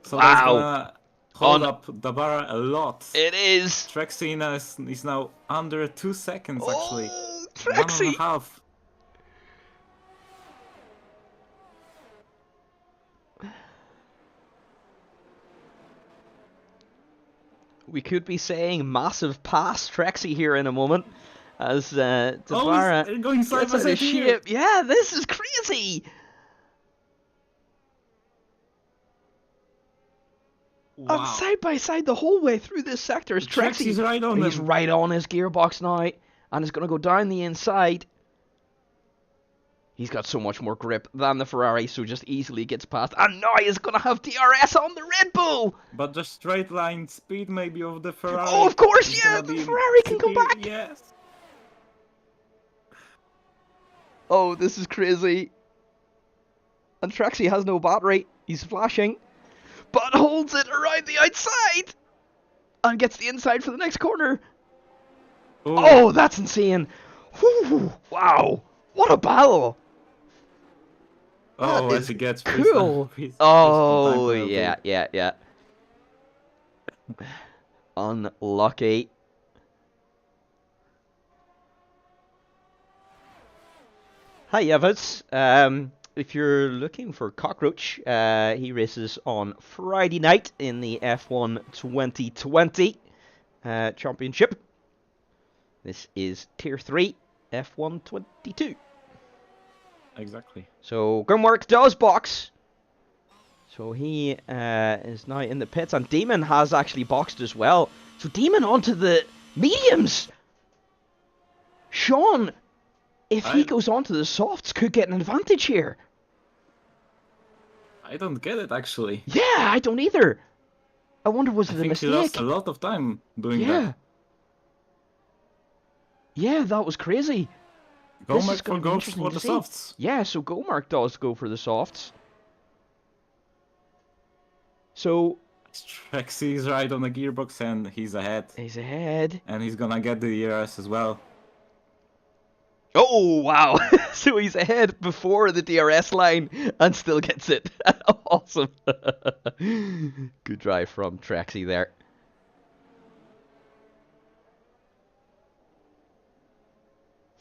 So wow. That's gonna hold up Dabara a lot. It is. Trexie is now under 2 seconds, actually. Trexie. 1.5. We could be saying massive pass Trexie here in a moment, as Dabara going side by side here. Yeah, this is crazy. Wow. And side by side the whole way through this sector is Trexie. Trexie's right on He's him. right on his gearbox now, and is going to go down the inside. He's got so much more grip than the Ferrari, so just easily gets past. And now he's going to have DRS on the Red Bull! But the straight line speed maybe of the Ferrari. Oh, of course, yeah, the Ferrari can go back! Yes. Oh, this is crazy. And Trexie has no battery. He's flashing, but holds it around the outside and gets the inside for the next corner. Oh, that's insane. Whew, wow. What a battle. That Oh, as is he gets cool. freeze time Oh, penalty. yeah. Unlucky. Hi, Evans. If you're looking for Cockroach, he races on Friday night in the F1 2020 Championship. This is Tier 3 F122. Exactly. So Grimwork does box. So he is now in the pits, and Demon has actually boxed as well. So Demon onto the mediums. Sean, if he goes on to the softs, could get an advantage here. I don't get it, actually. Yeah, I don't either. I wonder, was it a mistake? He lost a lot of time doing that. Yeah, that was crazy. This is going to be goes interesting for to the see. softs. Yeah, so Gomark does go for the softs. So Trexie's right on the gearbox and he's ahead. He's ahead. And he's gonna get the DRS as well. Oh, wow. So he's ahead before the DRS line and still gets it. Awesome. Good drive from Trexie there.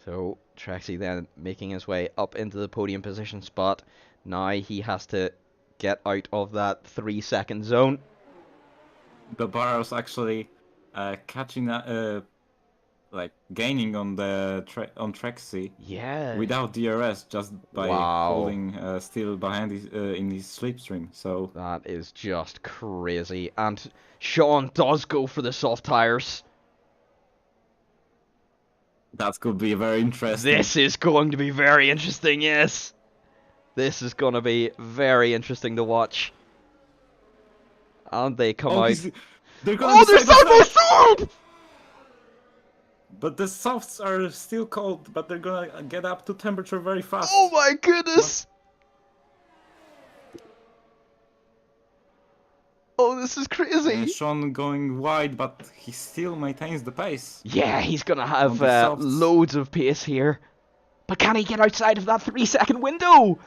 So Trexie then making his way up into the podium position spot. Now he has to get out of that 3-second zone. The Barros actually catching like gaining on the on Trexie. Yeah. Without DRS, just by holding still behind his in his slipstream. So that is just crazy. And Sean does go for the soft tires. That could be very interesting. This is going to be very interesting, yes. This is going to be very interesting to watch. And they come out. They're going they're side by side! But the softs are still cold, but they're gonna get up to temperature very fast. Oh my goodness! Oh, this is crazy. And Sean going wide, but he still maintains the pace. Yeah, he's gonna have loads of pace here. But can he get outside of that 3-second window?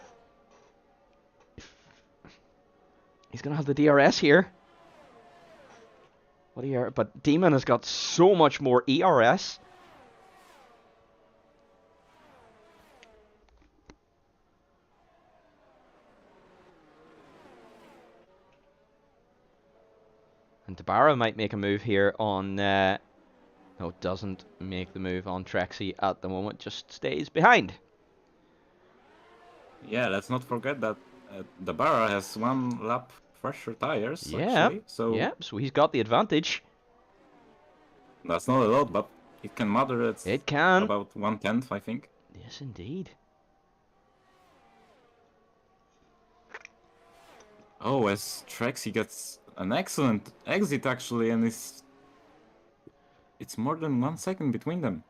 He's gonna have the DRS here. But Demon has got so much more ERS. And Tabara might make a move here on... no, doesn't make the move on Trexie at the moment. Just stays behind. Yeah, let's not forget that Tabara has 1 lap fresher tires, actually. So he's got the advantage. That's not a lot, but it can matter. It can. About 1/10, I think. Yes, indeed. Oh, as Trexie gets an excellent exit, actually, and it's more than 1 second between them.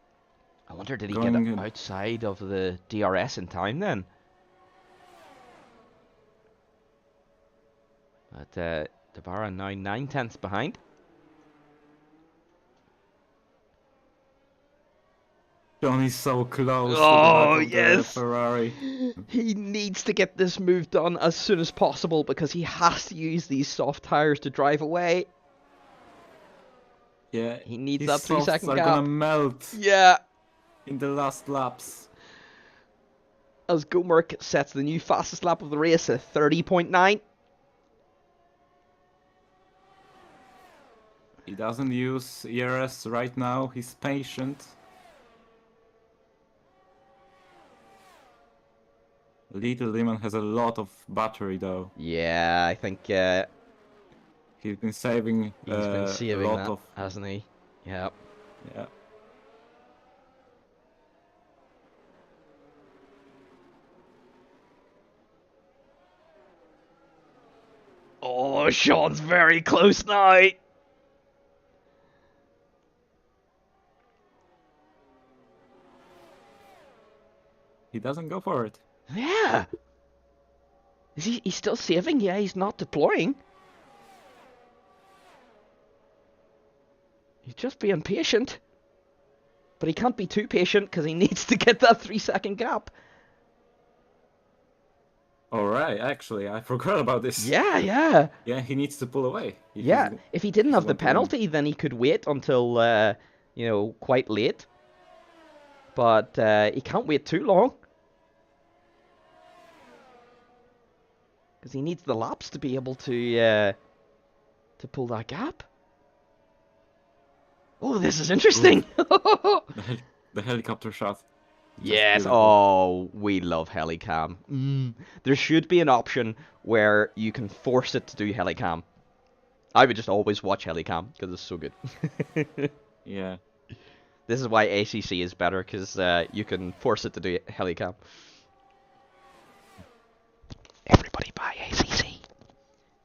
I wonder, did he get outside of the DRS in time then? But Tabara now 9/10 behind. Johnny's so close to the back of the Ferrari. He needs to get this move done as soon as possible because he has to use these soft tires to drive away. Yeah, he needs that 3-second gap. Are gonna melt. Yeah, in the last laps. As Gomark sets the new fastest lap of the race at 30.9. He doesn't use ERS right now. He's patient. Little Demon has a lot of battery though. Yeah, I think he's been saving a lot that, hasn't he? Yeah. Yeah. Oh, Sean's very close now. He doesn't go for it. Yeah. Is he? He's still saving? Yeah, he's not deploying. He's just being patient. But he can't be too patient because he needs to get that 3-second gap. Alright, actually, I forgot about this. Yeah, yeah. Yeah, he needs to pull away. Yeah, if he didn't he's have the want to win. penalty, then he could wait until, quite late. But he can't wait too long. Because he needs the laps to be able to pull that gap. Oh, this is interesting. The helicopter shot. Yes, beautiful. oh, we love helicam. There should be an option where you can force it to do helicam. I would just always watch helicam because it's so good. Yeah. This is why ACC is better, because you can force it to do helicam. Everybody buy ACC.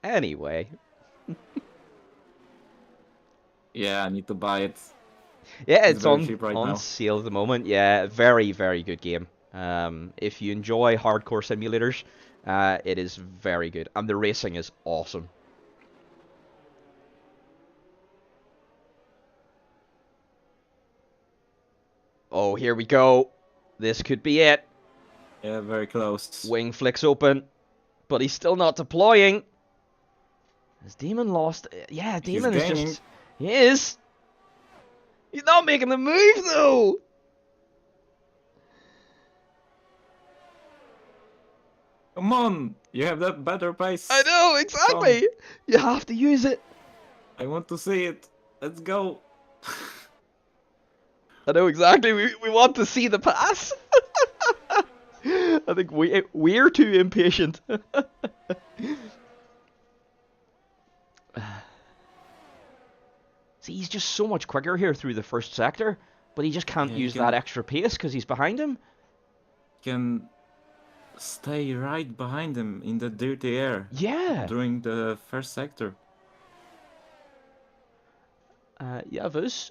Anyway. Yeah, I need to buy it. Yeah, it's very on, cheap right on now. sale at the moment. Yeah, very, very good game. If you enjoy hardcore simulators, it is very good. And the racing is awesome. Oh, here we go. This could be it. Yeah, very close. Wing flicks open, but he's still not deploying. Has Demon lost? Yeah, Demon is gaining. just... He is. He's not making the move, though. Come on, you have that better pace. I know, exactly. You have to use it. I want to see it. Let's go. I know exactly. We want to see the pass. I think we're too impatient. See, he's just so much quicker here through the first sector, but he just can't use that extra pace because he's behind him. Can stay right behind him in the dirty air. Yeah. During the first sector. Yeah, Vuz.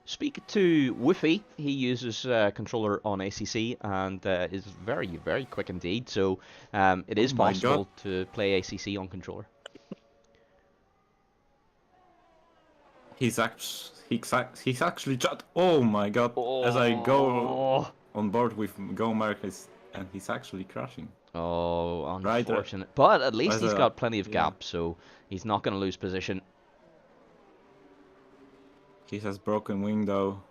Speak to Woofy. He uses controller on ACC and is very, very quick indeed. So it is possible to play ACC on controller. He's actually shot. Oh my god! Oh. As I go on board with Go Marcus, and he's actually crashing. Oh, unfortunate. Right, but at least he's got plenty of gap, so he's not going to lose position. He has broken wing though.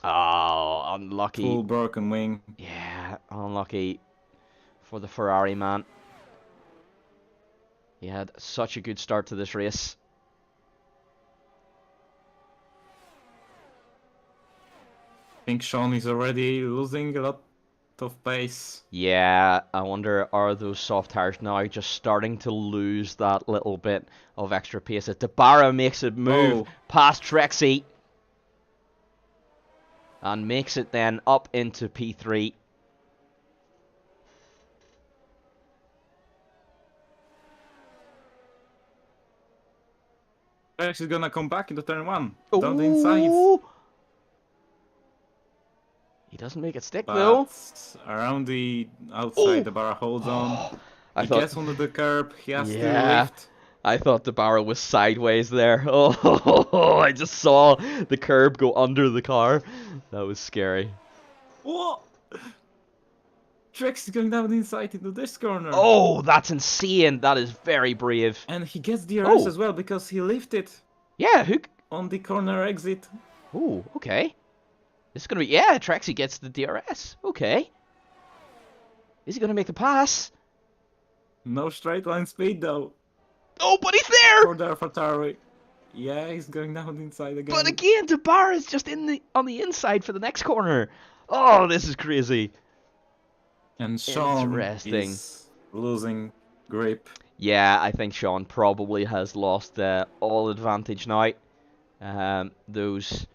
Oh, unlucky. Full broken wing. Yeah, unlucky for the Ferrari man. He had such a good start to this race. I think Sean is already losing a lot of pace. Yeah, I wonder, are those soft tires now just starting to lose that little bit of extra pace? As Dabara makes a move past Trexie. And makes it then up into P3. Trexie's gonna come back into turn 1. Down the inside. He doesn't make it stick though. Around the outside, Dabara holds on. He gets onto the curb. He has to lift. I thought Dabara was sideways there. Oh, I just saw the curb go under the car. That was scary. What? Trex is going down the inside into this corner. Oh, that's insane. That is very brave. And he gets DRS as well because he lifted. Yeah, who? On the corner exit. Oh, okay. This is going to be... Yeah, Trexie gets the DRS. Okay. Is he going to make the pass? No straight line speed though. Oh, but he's there! For Darfatari. Yeah, he's going down the inside again. But again, Dabara is just on the inside for the next corner. Oh, this is crazy. And Sean is losing grip. Yeah, I think Sean probably has lost all advantage now. Those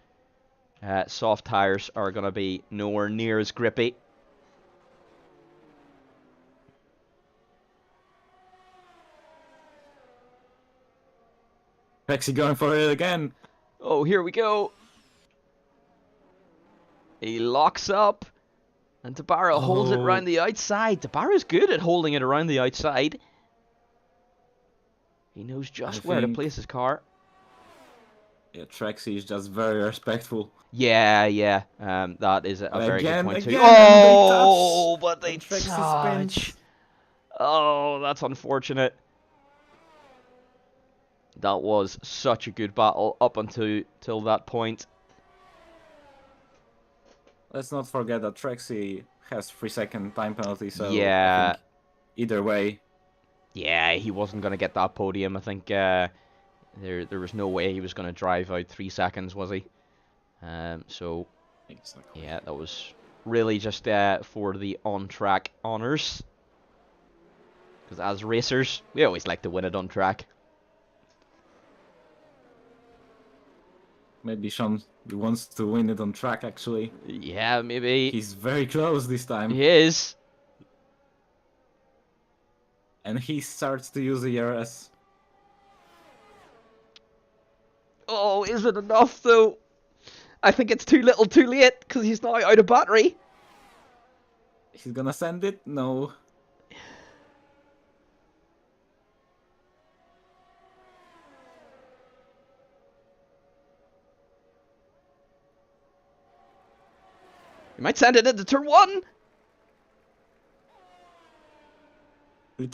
soft tires are going to be nowhere near as grippy. Trexie going for it again. Oh, here we go. He locks up. And Dabara holds it around the outside. Dabara's good at holding it around the outside. He knows I just where to think place his car. yeah, Trexie is just very respectful. Yeah, yeah. That is a very good point too. Again, and they touch, Oh, but they and Trexie touch. spins. Oh, that's unfortunate. That was such a good battle up until till that point. Let's not forget that Trexie has 3-second time penalty, so I Yeah, think either way, yeah, he wasn't gonna get that podium. I think there was no way he was gonna drive out 3 seconds, was he? So exactly. yeah, that was really just for the on-track honors. Because as racers, we always like to win it on track. Maybe Sean wants to win it on track. Actually, Yeah, maybe he's very close this time, he is. and he starts to use the ERS. Oh, is it enough though? I think it's too little too late because he's now out of battery. He's gonna send it? No. He might send it into turn one.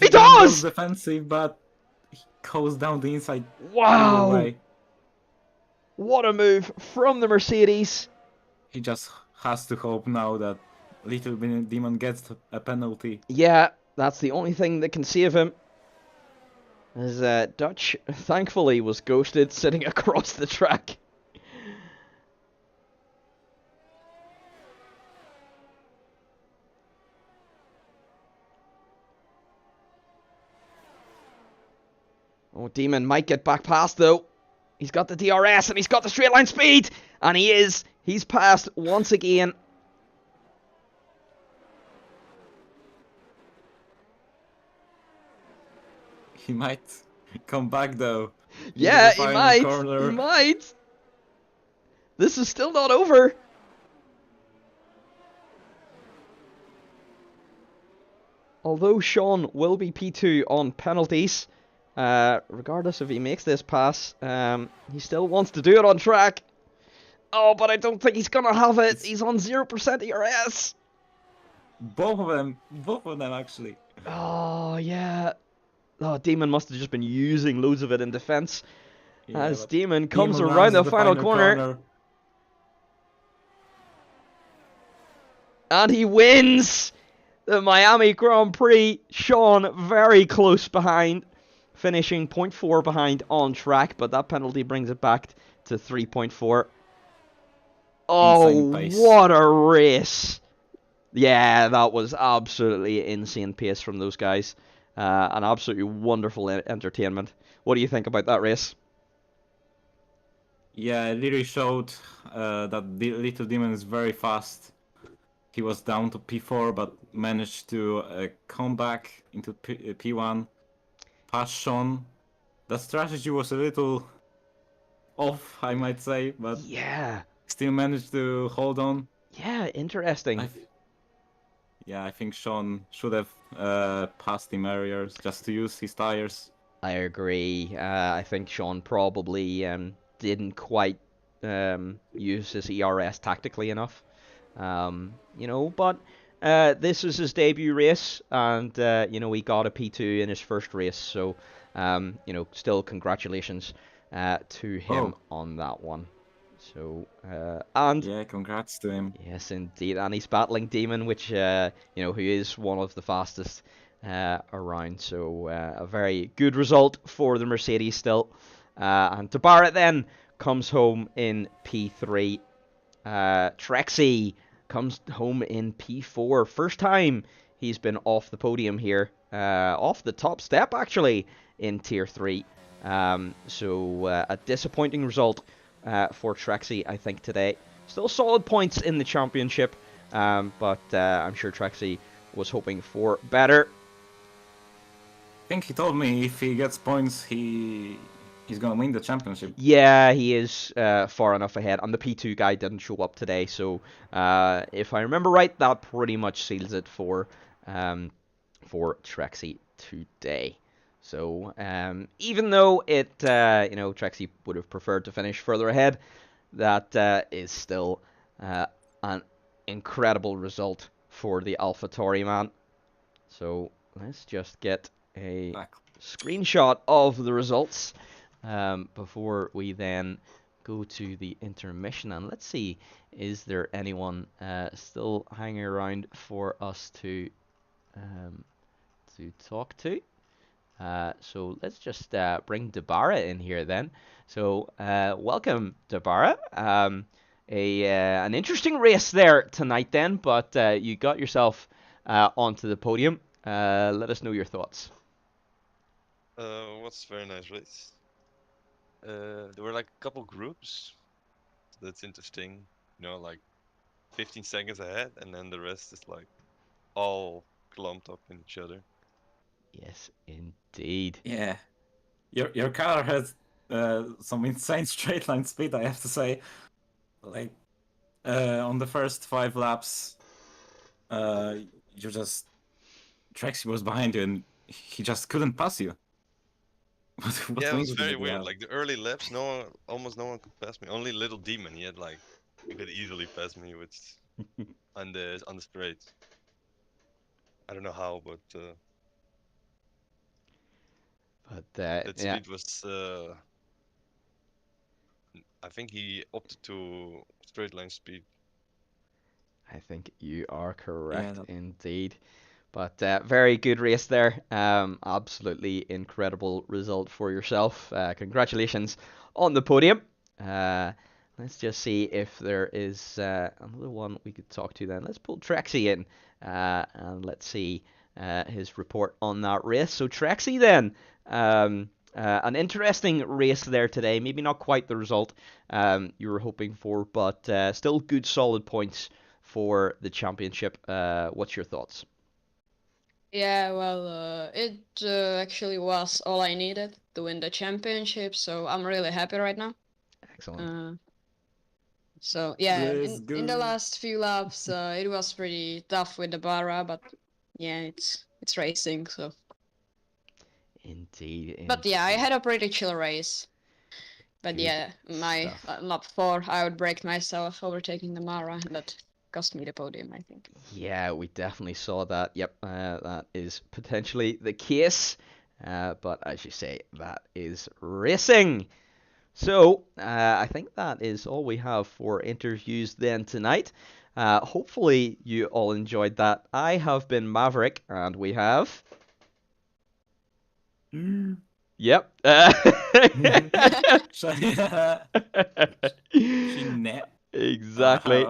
He Little Demon goes does! defensive, but he goes down the inside either Wow! way. What a move from the Mercedes. He just has to hope now that Little Demon gets a penalty. Yeah, that's the only thing that can save him. As Dutch, thankfully, was ghosted sitting across the track. Oh, Demon might get back past, though. He's got the DRS and he's got the straight line speed. And he is. He's passed once again. He might come back though. Yeah, The he final might. corner. He might. This is still not over. Although Sean will be P2 on penalties, regardless if he makes this pass, he still wants to do it on track. Oh, but I don't think he's gonna have it. He's on 0% ERS. Both of them actually. Oh, yeah. Oh, Demon must have just been using loads of it in defense. Yeah, As but Demon comes Demon around runs the the final corner. And he wins the Miami Grand Prix. Sean very close behind, finishing 0.4 behind on track, but that penalty brings it back to 3.4. Oh, Insane pace. what a race! Yeah, that was absolutely insane pace from those guys. An absolutely wonderful entertainment. What do you think about that race? Yeah, it really showed that the Little Demon is very fast. He was down to P4, but managed to come back into P1, pass Sean. The strategy was a little off, I might say, but Yeah, still managed to hold on. yeah, interesting. I think Sean should have passed him earlier just to use his tires. I agree. I think Sean probably didn't quite use his ERS tactically enough. But this was his debut race, and he got a P2 in his first race. So, still congratulations to him on that one. So, and yeah, congrats to him. yes, indeed, and he's battling Demon, which who is one of the fastest around. So, a very good result for the Mercedes still. And Tabaret then comes home in P3. Trexie comes home in P4. First time he's been off the podium here. Off the top step, actually, in Tier 3. So a disappointing result for Trexie, I think, today. Still solid points in the championship, but I'm sure Trexie was hoping for better. I think he told me if he gets points, he's gonna win the championship. Yeah, he is far enough ahead, and the P2 guy didn't show up today, so if I remember right, that pretty much seals it for Trexie today. So even though Trexie would have preferred to finish further ahead, that is still an incredible result for the AlphaTauri man. So let's just get a screenshot of the results before we then go to the intermission. And let's see, is there anyone still hanging around for us to talk to? So let's just bring Dabara in here then. So welcome, Dabara. An interesting race there tonight then, but you got yourself onto the podium. Let us know your thoughts. Was a very nice race. There were like a couple groups. That's interesting. Like 15 seconds ahead, and then the rest is like all clumped up in each other. Yes, indeed. Yeah, your car has some insane straight line speed, I have to say. Like on the first 5 laps, you just Trexie was behind you and he just couldn't pass you. What Yeah, it was wings very did he weird. have? Like the early laps, almost no one could pass me. Only Little Demon, he could easily pass me with on the straight. I don't know how, but that Yeah, speed was. I think he opted to straight line speed. I think you are Yeah, correct indeed. But very good race there. Absolutely incredible result for yourself. Congratulations on the podium. Let's just see if there is another one we could talk to then. Let's pull Trexie in and let's see his report on that race. So Trexie then, an interesting race there today. Maybe not quite the result you were hoping for, but still good solid points for the championship. What's your thoughts? Yeah, well, it actually was all I needed to win the championship, so I'm really happy right now. Excellent. So yeah, let's in the go. last few laps, it was pretty tough with the Barra, but yeah, it's racing, so. Indeed. But yeah, I had a pretty chill race. But Good yeah, my stuff. lap 4, I outbraked myself overtaking the Mara, and that cost me the podium, I think. Yeah, we definitely saw that. Yep, that is potentially the case. But as you say, that is racing. So I think that is all we have for interviews then tonight. Hopefully you all enjoyed that. I have been Maverick, and we have. Yep. Jeanette. Exactly.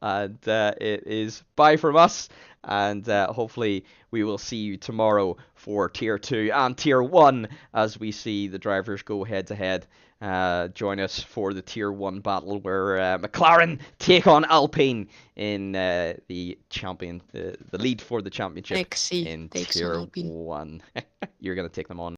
And it is bye from us. And hopefully we will see you tomorrow for Tier 2 and Tier 1 as we see the drivers go head to head. Join us for the Tier 1 battle where McLaren take on Alpine in the lead for the championship Lexi in takes on Tier Alpine. 1. You're going to take them on.